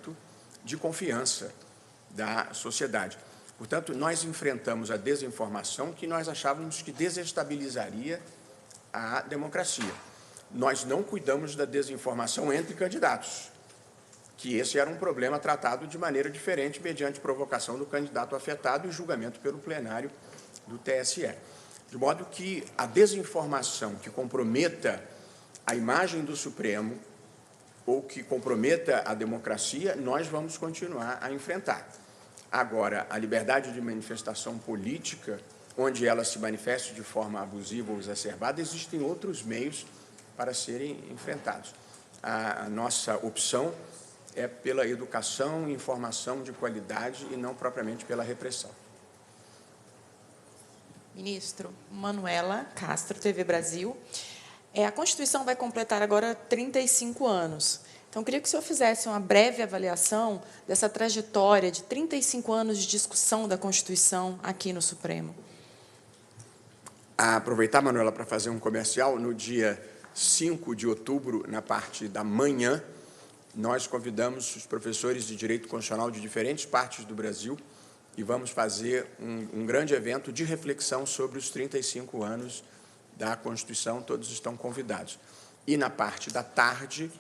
de confiança da sociedade. Portanto, nós enfrentamos a desinformação que nós achávamos que desestabilizaria a democracia. Nós não cuidamos da desinformação entre candidatos, que esse era um problema tratado de maneira diferente, mediante provocação do candidato afetado e julgamento pelo plenário do TSE. De modo que a desinformação que comprometa a imagem do Supremo ou que comprometa a democracia, nós vamos continuar a enfrentar. Agora, a liberdade de manifestação política, onde ela se manifeste de forma abusiva ou exacerbada, existem outros meios para serem enfrentados. A nossa opção é pela educação e informação de qualidade e não propriamente pela repressão. Ministro, Manuela Castro, TV Brasil. A Constituição vai completar agora 35 anos. Então, eu queria que o senhor fizesse uma breve avaliação dessa trajetória de 35 anos de discussão da Constituição aqui no Supremo. Aproveitar, Manuela, para fazer um comercial, no dia 5 de outubro, na parte da manhã, nós convidamos os professores de Direito Constitucional de diferentes partes do Brasil e vamos fazer um grande evento de reflexão sobre os 35 anos da Constituição, todos estão convidados. E, na parte da tarde,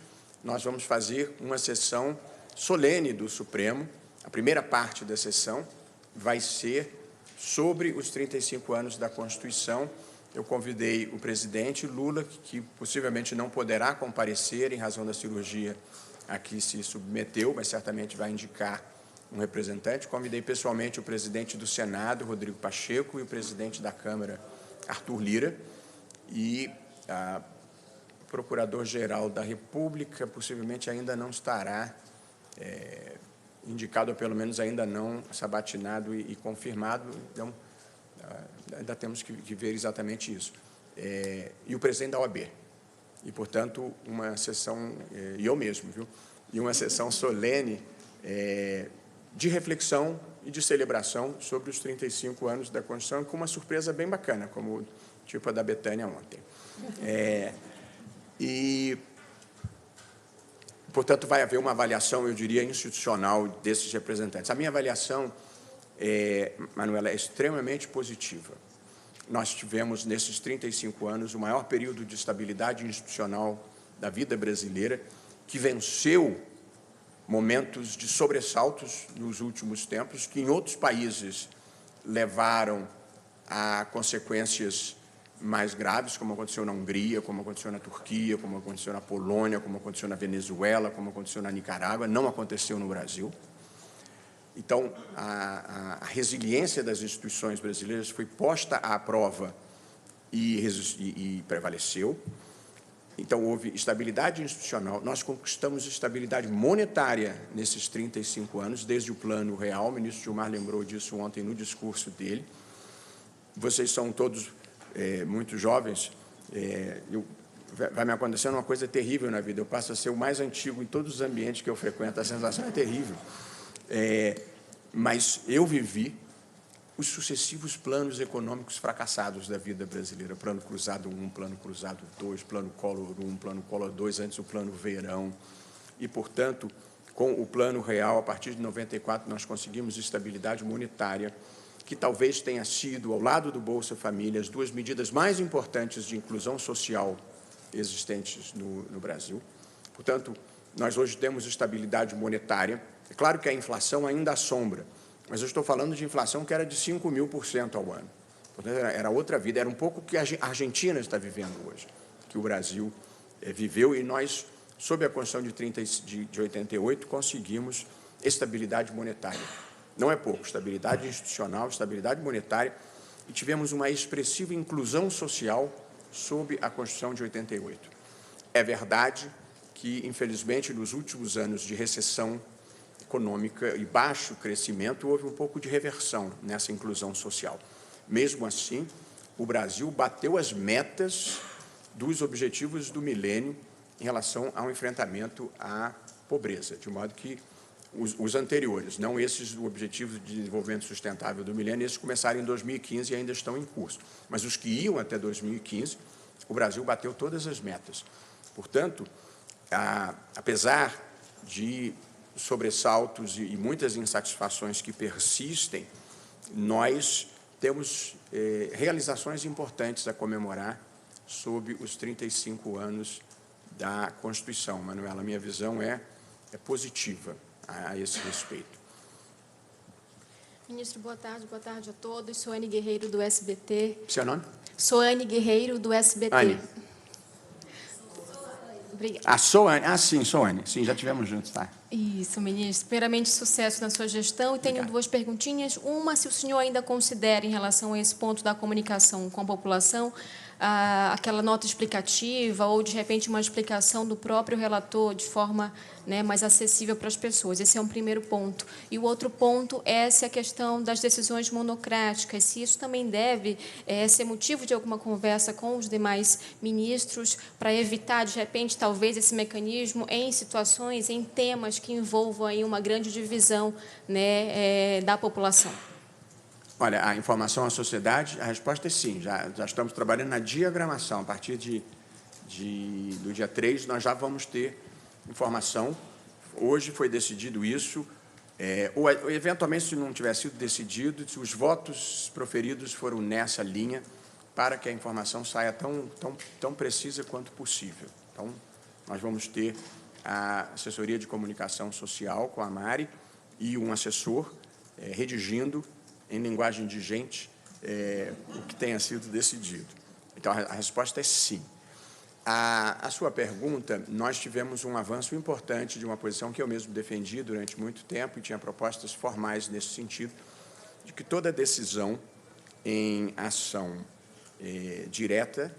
nós vamos fazer uma sessão solene do Supremo, a primeira parte da sessão, vai ser sobre os 35 anos da Constituição. Eu convidei o presidente Lula, que possivelmente não poderá comparecer em razão da cirurgia a que se submeteu, mas certamente vai indicar um representante. Convidei pessoalmente o presidente do Senado, Rodrigo Pacheco, e o presidente da Câmara, Arthur Lira, e o procurador-geral da República possivelmente ainda não estará indicado, ou pelo menos ainda não sabatinado e confirmado, então ainda temos que ver exatamente isso. E o presidente da OAB. E, portanto, uma sessão, e eu mesmo, viu? E uma sessão solene de reflexão e de celebração sobre os 35 anos da Constituição, com uma surpresa bem bacana, como tipo a da Betânia ontem. E, portanto, vai haver uma avaliação, eu diria, institucional desses representantes. A minha avaliação, Manuela, é extremamente positiva. Nós tivemos, nesses 35 anos, o maior período de estabilidade institucional da vida brasileira, que venceu momentos de sobressaltos nos últimos tempos, que em outros países levaram a consequências mais graves, como aconteceu na Hungria, como aconteceu na Turquia, como aconteceu na Polônia, como aconteceu na Venezuela, como aconteceu na Nicarágua, não aconteceu no Brasil. Então, a resiliência das instituições brasileiras foi posta à prova e prevaleceu. Então, houve estabilidade institucional. Nós conquistamos estabilidade monetária nesses 35 anos, desde o Plano Real. O ministro Gilmar lembrou disso ontem no discurso dele. Vocês são todos muito jovens. Vai me acontecendo uma coisa terrível na vida. Eu passo a ser o mais antigo em todos os ambientes que eu frequento. A sensação é terrível. Mas eu vivi os sucessivos planos econômicos fracassados da vida brasileira. Plano Cruzado 1, Plano Cruzado 2, Plano Collor 1, Plano Collor 2, antes o Plano Verão. E, portanto, com o Plano Real, a partir de 94, nós conseguimos estabilidade monetária, que talvez tenha sido, ao lado do Bolsa Família, as duas medidas mais importantes de inclusão social existentes no Brasil. Portanto, nós hoje temos estabilidade monetária. É claro que a inflação ainda assombra, mas eu estou falando de inflação que era de 5.000% ao ano. Portanto, era outra vida, era um pouco o que a Argentina está vivendo hoje, que o Brasil viveu, e nós, sob a Constituição de 88, conseguimos estabilidade monetária. Não é pouco, estabilidade institucional, estabilidade monetária, e tivemos uma expressiva inclusão social sob a Constituição de 88. É verdade que, infelizmente, nos últimos anos de recessão econômica e baixo crescimento, houve um pouco de reversão nessa inclusão social. Mesmo assim, o Brasil bateu as metas dos objetivos do milênio em relação ao enfrentamento à pobreza, de modo que os anteriores, não esses do Objetivo de Desenvolvimento Sustentável do milênio, esses começaram em 2015 e ainda estão em curso. Mas os que iam até 2015, o Brasil bateu todas as metas. Portanto, apesar de sobressaltos e muitas insatisfações que persistem, nós temos realizações importantes a comemorar sob os 35 anos da Constituição. Manuela, minha visão é positiva a esse respeito. Ministro, boa tarde a todos. Soane Guerreiro, do SBT. Seu nome? Soane Guerreiro, do SBT. Anne. Obrigada. Soane. Sim, Soane. Sim, já tivemos juntos, tá? Isso, ministro. Primeiramente, sucesso na sua gestão. E tenho duas perguntinhas. Uma, se o senhor ainda considera, em relação a esse ponto da comunicação com a população, aquela nota explicativa ou, de repente, uma explicação do próprio relator de forma mais acessível para as pessoas. Esse é um primeiro ponto. E o outro ponto é se a questão das decisões monocráticas, se isso também deve ser motivo de alguma conversa com os demais ministros para evitar, de repente, talvez esse mecanismo em situações, em temas que envolvam aí uma grande divisão da população. Olha, a informação à sociedade, a resposta é sim. Já estamos trabalhando na diagramação. A partir do dia 3, nós já vamos ter informação. Hoje foi decidido isso. Ou, eventualmente, se não tiver sido decidido, se os votos proferidos foram nessa linha, para que a informação saia tão precisa quanto possível. Então, nós vamos ter a assessoria de comunicação social com a Mari e um assessor redigindo em linguagem de gente o que tenha sido decidido. Então, a resposta é sim. A sua pergunta, nós tivemos um avanço importante de uma posição que eu mesmo defendi durante muito tempo e tinha propostas formais nesse sentido, de que toda decisão em ação direta,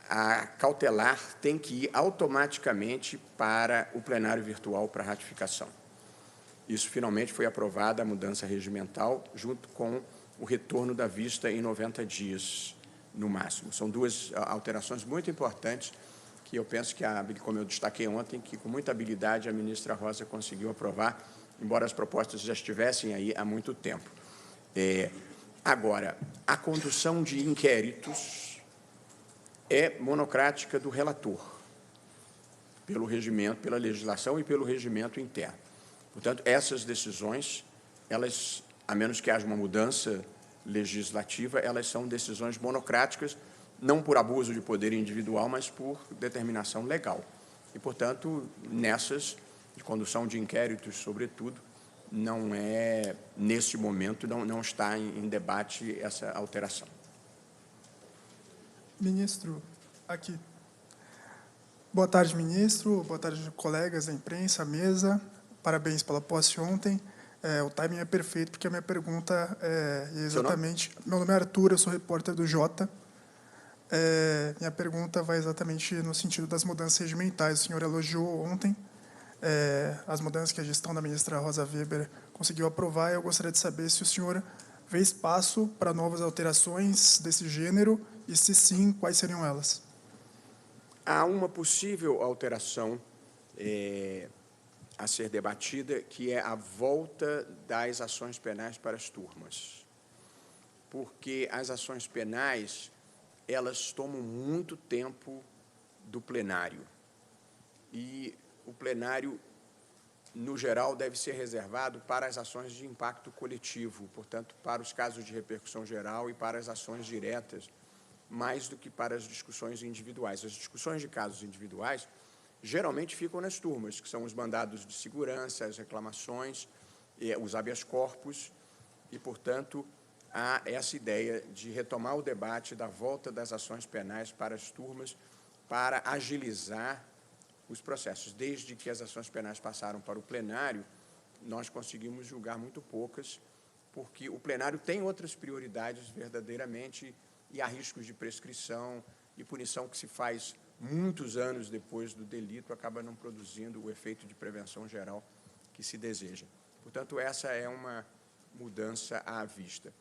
a cautelar tem que ir automaticamente para o plenário virtual para ratificação. Isso finalmente foi aprovada, a mudança regimental, junto com o retorno da vista em 90 dias, no máximo. São duas alterações muito importantes que eu penso que, como eu destaquei ontem, que com muita habilidade a ministra Rosa conseguiu aprovar, embora as propostas já estivessem aí há muito tempo. Agora, a condução de inquéritos é monocrática do relator, pelo regimento, pela legislação e pelo regimento interno. Portanto, essas decisões, elas, a menos que haja uma mudança legislativa, elas são decisões monocráticas, não por abuso de poder individual, mas por determinação legal. E, portanto, nessas de condução de inquéritos, sobretudo, não é, nesse momento, não está em debate essa alteração. Ministro, aqui. Boa tarde, ministro. Boa tarde, colegas da imprensa, à mesa. Parabéns pela posse ontem. O timing é perfeito, porque a minha pergunta é exatamente... Meu nome é Arthur, eu sou repórter do Jota. Minha pergunta vai exatamente no sentido das mudanças regimentais. O senhor elogiou ontem as mudanças que a gestão da ministra Rosa Weber conseguiu aprovar. Eu gostaria de saber se o senhor vê espaço para novas alterações desse gênero e, se sim, quais seriam elas? Há uma possível alteração a ser debatida, que é a volta das ações penais para as turmas. Porque as ações penais, elas tomam muito tempo do plenário. E o plenário, no geral, deve ser reservado para as ações de impacto coletivo, portanto, para os casos de repercussão geral e para as ações diretas, mais do que para as discussões individuais. As discussões de casos individuais geralmente ficam nas turmas, que são os mandados de segurança, as reclamações, os habeas corpus, e, portanto, há essa ideia de retomar o debate da volta das ações penais para as turmas para agilizar os processos. Desde que as ações penais passaram para o plenário, nós conseguimos julgar muito poucas, porque o plenário tem outras prioridades verdadeiramente e há riscos de prescrição e punição que se faz muitos anos depois do delito, acaba não produzindo o efeito de prevenção geral que se deseja. Portanto, essa é uma mudança à vista.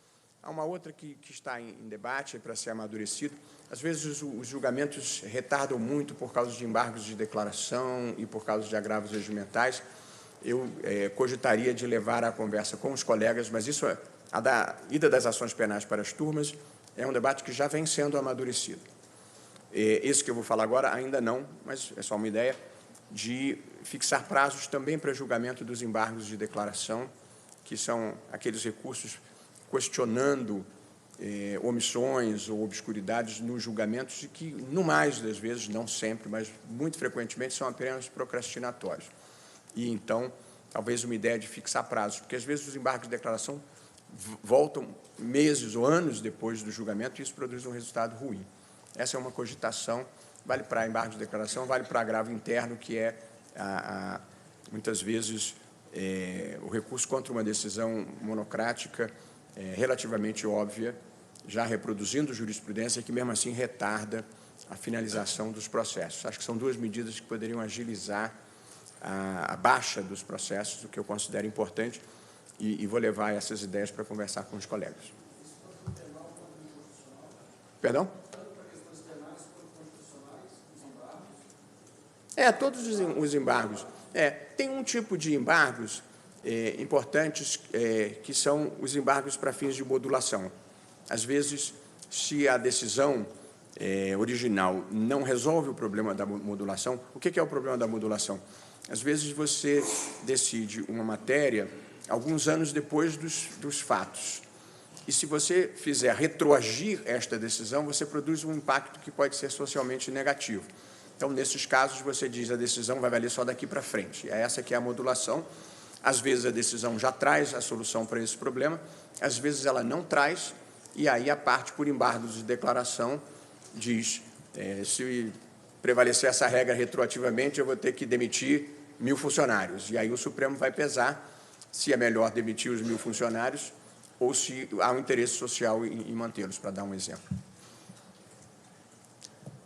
Há uma outra que está em debate para ser amadurecido. Às vezes, os julgamentos retardam muito por causa de embargos de declaração e por causa de agravos regimentais. Eu cogitaria de levar a conversa com os colegas, mas isso, a da ida das ações penais para as turmas, é um debate que já vem sendo amadurecido. Esse que eu vou falar agora, ainda não, mas é só uma ideia, de fixar prazos também para julgamento dos embargos de declaração, que são aqueles recursos questionando omissões ou obscuridades nos julgamentos e que, no mais das vezes, não sempre, mas muito frequentemente, são apenas procrastinatórios. E, então, talvez uma ideia de fixar prazos, porque, às vezes, os embargos de declaração voltam meses ou anos depois do julgamento e isso produz um resultado ruim. Essa é uma cogitação, vale para embargo de declaração, vale para agravo interno, que é, muitas vezes, o recurso contra uma decisão monocrática relativamente óbvia, já reproduzindo jurisprudência, que, mesmo assim, retarda a finalização dos processos. Acho que são duas medidas que poderiam agilizar a baixa dos processos, o que eu considero importante, e vou levar essas ideias para conversar com os colegas. Perdão? Todos os embargos. Tem um tipo de embargos importantes que são os embargos para fins de modulação. Às vezes, se a decisão original não resolve o problema da modulação, o que é o problema da modulação? Às vezes, você decide uma matéria alguns anos depois dos fatos. E, se você fizer retroagir esta decisão, você produz um impacto que pode ser socialmente negativo. Então, nesses casos, você diz a decisão vai valer só daqui para frente. É essa que é a modulação. Às vezes, a decisão já traz a solução para esse problema, às vezes ela não traz, e aí a parte, por embargos de declaração, diz, se prevalecer essa regra retroativamente, eu vou ter que demitir 1.000 funcionários. E aí o Supremo vai pesar se é melhor demitir os 1.000 funcionários ou se há um interesse social em mantê-los, para dar um exemplo.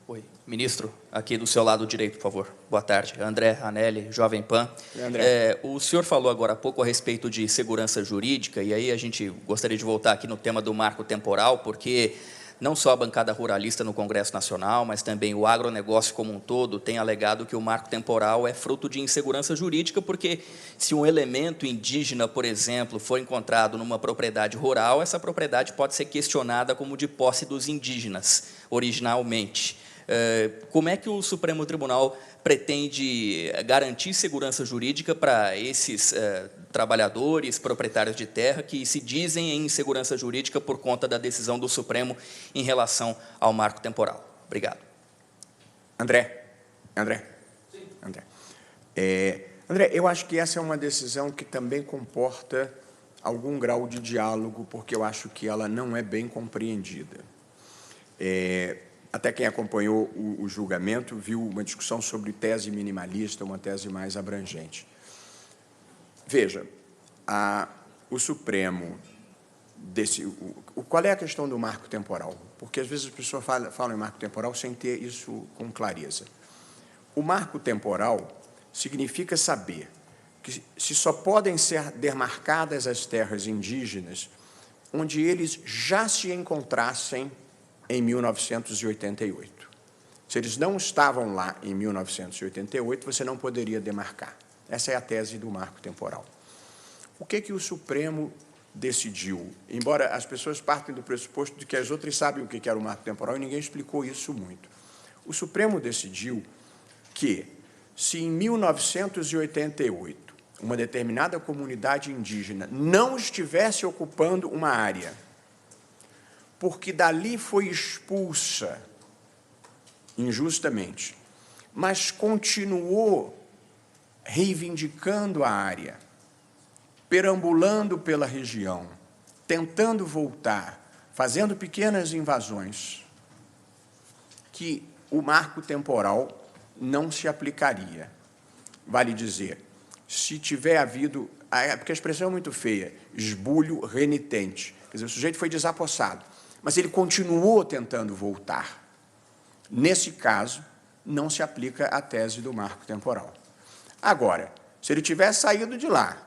Oi, ministro, aqui do seu lado direito, por favor. Boa tarde. André Anelli, Jovem Pan. André. O senhor falou agora há pouco a respeito de segurança jurídica, e aí a gente gostaria de voltar aqui no tema do marco temporal, porque não só a bancada ruralista no Congresso Nacional, mas também o agronegócio como um todo tem alegado que o marco temporal é fruto de insegurança jurídica, porque se um elemento indígena, por exemplo, for encontrado numa propriedade rural, essa propriedade pode ser questionada como de posse dos indígenas, originalmente. Como é que o Supremo Tribunal pretende garantir segurança jurídica para esses trabalhadores, proprietários de terra, que se dizem em insegurança jurídica por conta da decisão do Supremo em relação ao marco temporal? Obrigado. André, eu acho que essa é uma decisão que também comporta algum grau de diálogo, porque eu acho que ela não é bem compreendida. Até quem acompanhou o julgamento viu uma discussão sobre tese minimalista, uma tese mais abrangente. Veja, o Supremo, qual é a questão do marco temporal? Porque, às vezes, as pessoas falam em marco temporal sem ter isso com clareza. O marco temporal significa saber que se só podem ser demarcadas as terras indígenas onde eles já se encontrassem em 1988. Se eles não estavam lá em 1988, você não poderia demarcar. Essa é a tese do marco temporal. O que o Supremo decidiu? Embora as pessoas partem do pressuposto de que as outras sabem o que era o marco temporal e ninguém explicou isso muito. O Supremo decidiu que, se em 1988 uma determinada comunidade indígena não estivesse ocupando uma área porque dali foi expulsa injustamente, mas continuou reivindicando a área, perambulando pela região, tentando voltar, fazendo pequenas invasões, que o marco temporal não se aplicaria. Vale dizer, se tiver havido, porque a expressão é muito feia, esbulho renitente, quer dizer, o sujeito foi desapossado, mas ele continuou tentando voltar. Nesse caso, não se aplica a tese do marco temporal. Agora, se ele tivesse saído de lá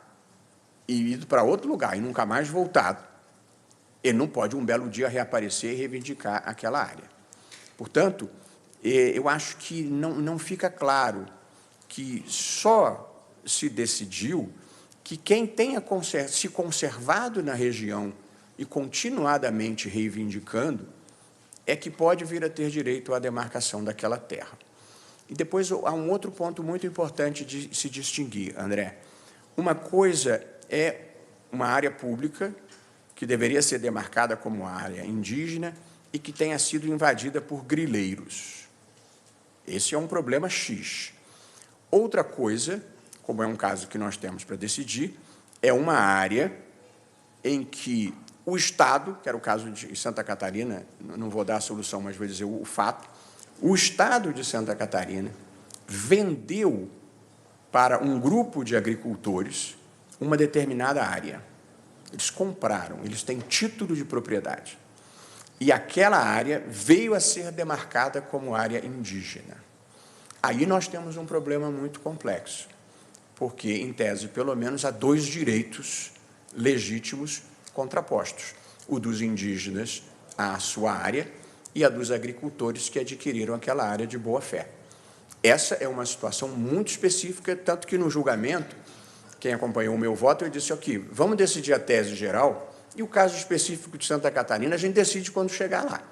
e ido para outro lugar e nunca mais voltado, ele não pode um belo dia reaparecer e reivindicar aquela área. Portanto, eu acho que não fica claro que só se decidiu que quem tenha se conservado na região e continuadamente reivindicando, é que pode vir a ter direito à demarcação daquela terra. E depois há um outro ponto muito importante de se distinguir, André. Uma coisa é uma área pública, que deveria ser demarcada como área indígena e que tenha sido invadida por grileiros. Esse é um problema X. Outra coisa, como é um caso que nós temos para decidir, é uma área em que o Estado, que era o caso de Santa Catarina, não vou dar a solução, mas vou dizer o fato, o Estado de Santa Catarina vendeu para um grupo de agricultores uma determinada área. Eles compraram, eles têm título de propriedade. E aquela área veio a ser demarcada como área indígena. Aí nós temos um problema muito complexo, porque, em tese, pelo menos, há dois direitos legítimos contrapostos, o dos indígenas à sua área e a dos agricultores que adquiriram aquela área de boa-fé. Essa é uma situação muito específica, tanto que no julgamento, quem acompanhou o meu voto, eu disse aqui, vamos decidir a tese geral e o caso específico de Santa Catarina a gente decide quando chegar lá.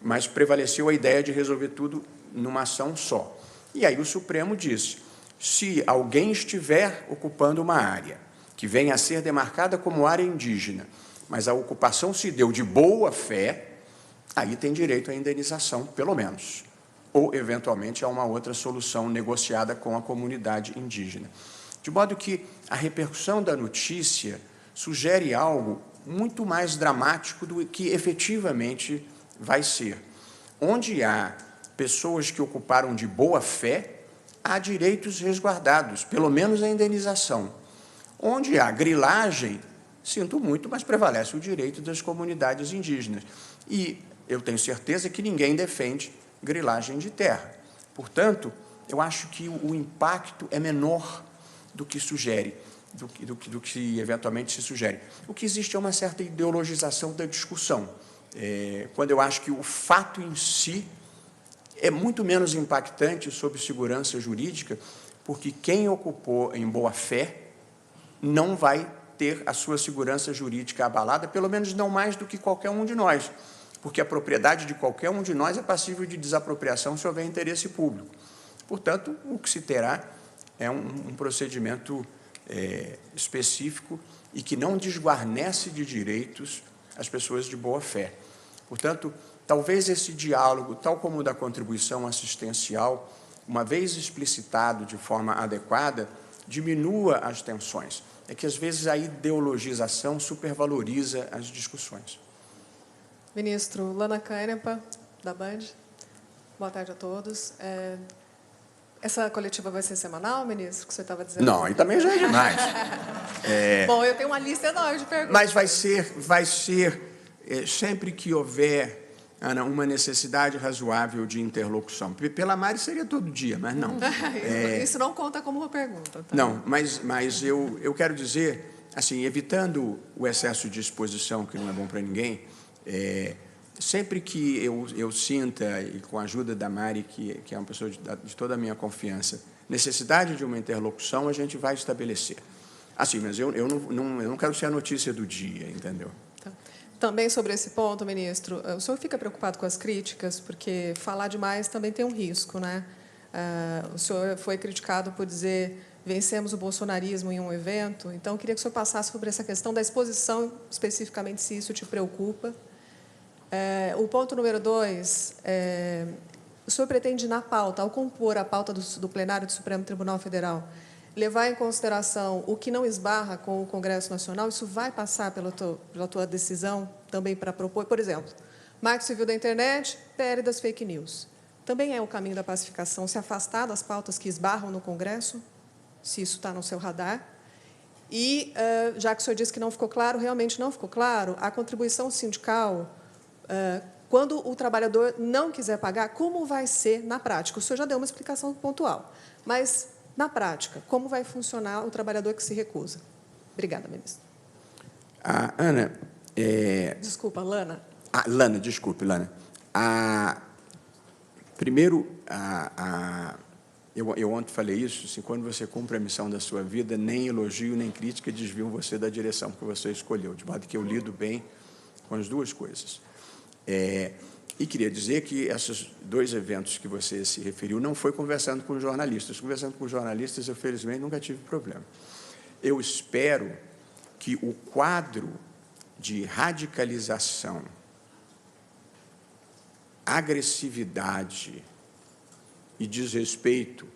Mas prevaleceu a ideia de resolver tudo numa ação só. E aí o Supremo disse, se alguém estiver ocupando uma área que venha a ser demarcada como área indígena, mas a ocupação se deu de boa fé, aí tem direito à indenização, pelo menos. ou, eventualmente, a uma outra solução negociada com a comunidade indígena. De modo que a repercussão da notícia sugere algo muito mais dramático do que efetivamente vai ser. Onde há pessoas que ocuparam de boa fé, há direitos resguardados, pelo menos a indenização. Onde há grilagem, sinto muito, mas prevalece o direito das comunidades indígenas. E eu tenho certeza que ninguém defende grilagem de terra. Portanto, eu acho que o impacto é menor do que sugere, do que eventualmente se sugere. O que existe é uma certa ideologização da discussão, quando eu acho que o fato em si é muito menos impactante sobre segurança jurídica, porque quem ocupou em boa fé não vai ter a sua segurança jurídica abalada, pelo menos não mais do que qualquer um de nós, porque a propriedade de qualquer um de nós é passível de desapropriação se houver interesse público. Portanto, o que se terá é um procedimento específico e que não desguarnece de direitos as pessoas de boa fé. Portanto, talvez esse diálogo, tal como o da contribuição assistencial, uma vez explicitado de forma adequada, diminua as tensões. É que, às vezes, a ideologização supervaloriza as discussões. Ministro Lana Canepa, da Band. Boa tarde a todos. Essa coletiva vai ser semanal, ministro, que você estava dizendo? Não, aí também já é demais. Bom, eu tenho uma lista enorme de perguntas. Mas vai ser sempre que houver, Ana, uma necessidade razoável de interlocução. Pela Mari seria todo dia, mas não. Isso não conta como uma pergunta. Tá? Não, mas eu quero dizer, assim, evitando o excesso de exposição, que não é bom para ninguém, sempre que eu sinta, e com a ajuda da Mari, que é uma pessoa de toda a minha confiança, necessidade de uma interlocução, a gente vai estabelecer. Assim, mas eu não quero ser a notícia do dia, entendeu? Tá. Também sobre esse ponto, ministro, o senhor fica preocupado com as críticas, porque falar demais também tem um risco, né? O senhor foi criticado por dizer vencemos o bolsonarismo em um evento, então eu queria que o senhor passasse sobre essa questão da exposição, especificamente se isso te preocupa. O ponto número 2, o senhor pretende, na pauta, ao compor a pauta do plenário do Supremo Tribunal Federal, levar em consideração o que não esbarra com o Congresso Nacional? Isso vai passar pela tua decisão também para propor, por exemplo, Marco Civil da Internet, PL das fake news. Também é o caminho da pacificação, se afastar das pautas que esbarram no Congresso, se isso está no seu radar. E, já que o senhor disse que não ficou claro, realmente não ficou claro, a contribuição sindical, quando o trabalhador não quiser pagar, como vai ser na prática? O senhor já deu uma explicação pontual, mas, na prática, como vai funcionar o trabalhador que se recusa? Obrigada, ministro. Ana... Desculpa, Lana. Lana, desculpe, Lana. Primeiro, eu ontem falei isso, assim, quando você cumpre a missão da sua vida, nem elogio nem crítica desviam você da direção que você escolheu, de modo que eu lido bem com as duas coisas. E queria dizer que esses 2 eventos que você se referiu não foi conversando com jornalistas. Conversando com jornalistas, eu, felizmente, nunca tive problema. Eu espero que o quadro de radicalização, agressividade e desrespeito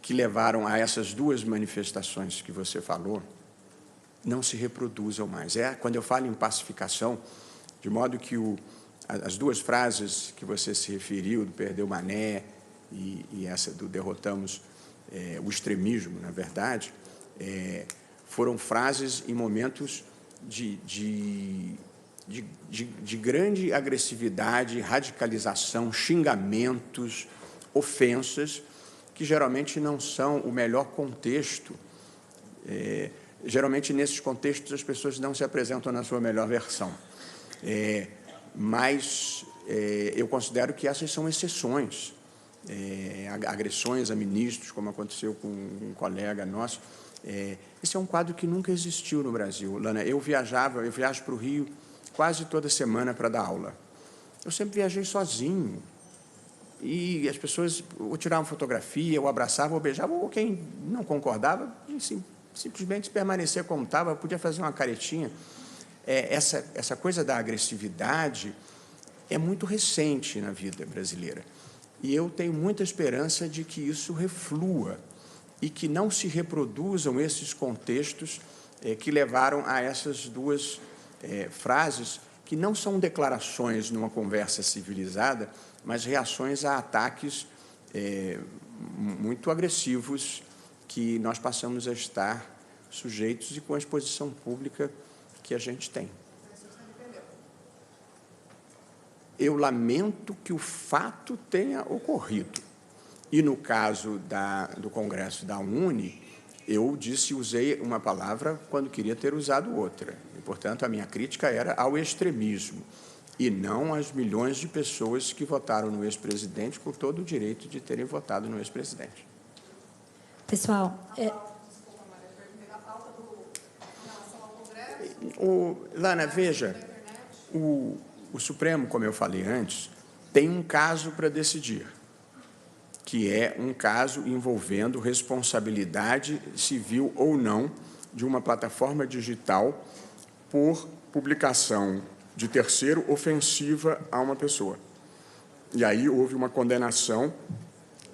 que levaram a essas 2 manifestações que você falou não se reproduzam mais. Quando eu falo em pacificação, de modo que as 2 frases que você se referiu, do perdeu Mané e essa do derrotamos o extremismo, na verdade, foram frases em momentos de grande agressividade, radicalização, xingamentos, ofensas, que geralmente não são o melhor contexto. Geralmente, nesses contextos, as pessoas não se apresentam na sua melhor versão. Mas eu considero que essas são exceções. Agressões a ministros, como aconteceu com um colega nosso. Esse é um quadro que nunca existiu no Brasil. Lana, eu viajo para o Rio quase toda semana para dar aula. Eu sempre viajei sozinho. E as pessoas ou tiravam fotografia, ou abraçavam, ou beijavam, ou quem não concordava, simplesmente permanecer como estava, podia fazer uma caretinha. Essa coisa da agressividade é muito recente na vida brasileira. E eu tenho muita esperança de que isso reflua e que não se reproduzam esses contextos que levaram a essas duas frases, que não são declarações numa conversa civilizada, mas reações a ataques muito agressivos que nós passamos a estar sujeitos e com a exposição pública que a gente tem. Eu lamento que o fato tenha ocorrido. E, no caso do Congresso da UNE, eu usei uma palavra quando queria ter usado outra. E, portanto, a minha crítica era ao extremismo, e não às milhões de pessoas que votaram no ex-presidente com todo o direito de terem votado no ex-presidente. Pessoal, Lana, veja, o Supremo, como eu falei antes, tem um caso para decidir, que é um caso envolvendo responsabilidade civil ou não de uma plataforma digital por publicação de terceiro ofensiva a uma pessoa. E aí houve uma condenação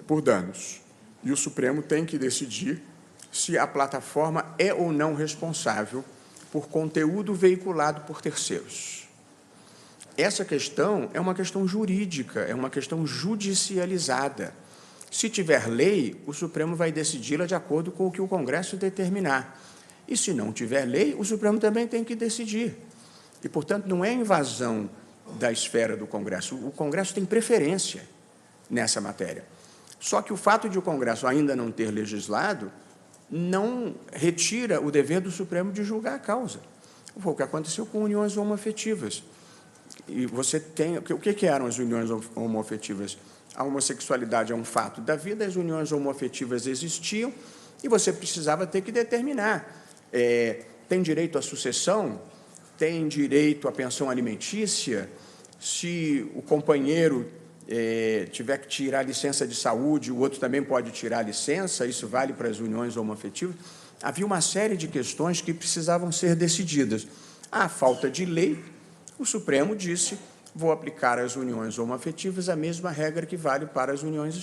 por danos. E o Supremo tem que decidir se a plataforma é ou não responsável por conteúdo veiculado por terceiros. Essa questão é uma questão jurídica, é uma questão judicializada. Se tiver lei, o Supremo vai decidi-la de acordo com o que o Congresso determinar. E, se não tiver lei, o Supremo também tem que decidir. E, portanto, não é invasão da esfera do Congresso. O Congresso tem preferência nessa matéria. Só que o fato de o Congresso ainda não ter legislado não retira o dever do Supremo de julgar a causa. Foi o que aconteceu com uniões homoafetivas. E você tem... O que eram as uniões homoafetivas? A homossexualidade é um fato da vida, as uniões homoafetivas existiam e você precisava ter que determinar. Tem direito à sucessão? Tem direito à pensão alimentícia? Se o companheiro tiver que tirar a licença de saúde, o outro também pode tirar a licença, isso vale para as uniões homoafetivas. Havia uma série de questões que precisavam ser decididas. À falta de lei, o Supremo disse: vou aplicar às uniões homoafetivas a mesma regra que vale para as uniões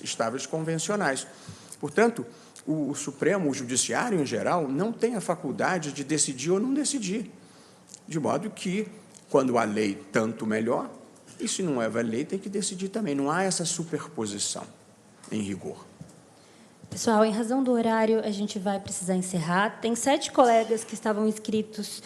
estáveis convencionais. Portanto, o Supremo, o Judiciário em geral, não tem a faculdade de decidir ou não decidir. De modo que, quando há lei, tanto melhor, e se não houver lei, tem que decidir também. Não há essa superposição, em rigor. Pessoal, em razão do horário, a gente vai precisar encerrar. Tem 7 colegas que estavam inscritos,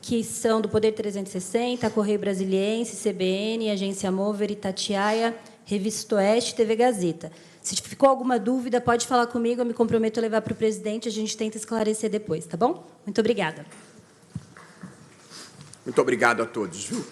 que são do Poder 360, Correio Brasiliense, CBN, Agência Mover, Itatiaia, Revista Oeste, TV Gazeta. Se ficou alguma dúvida, pode falar comigo, eu me comprometo a levar para o presidente, a gente tenta esclarecer depois, tá bom? Muito obrigada. Muito obrigado a todos, viu?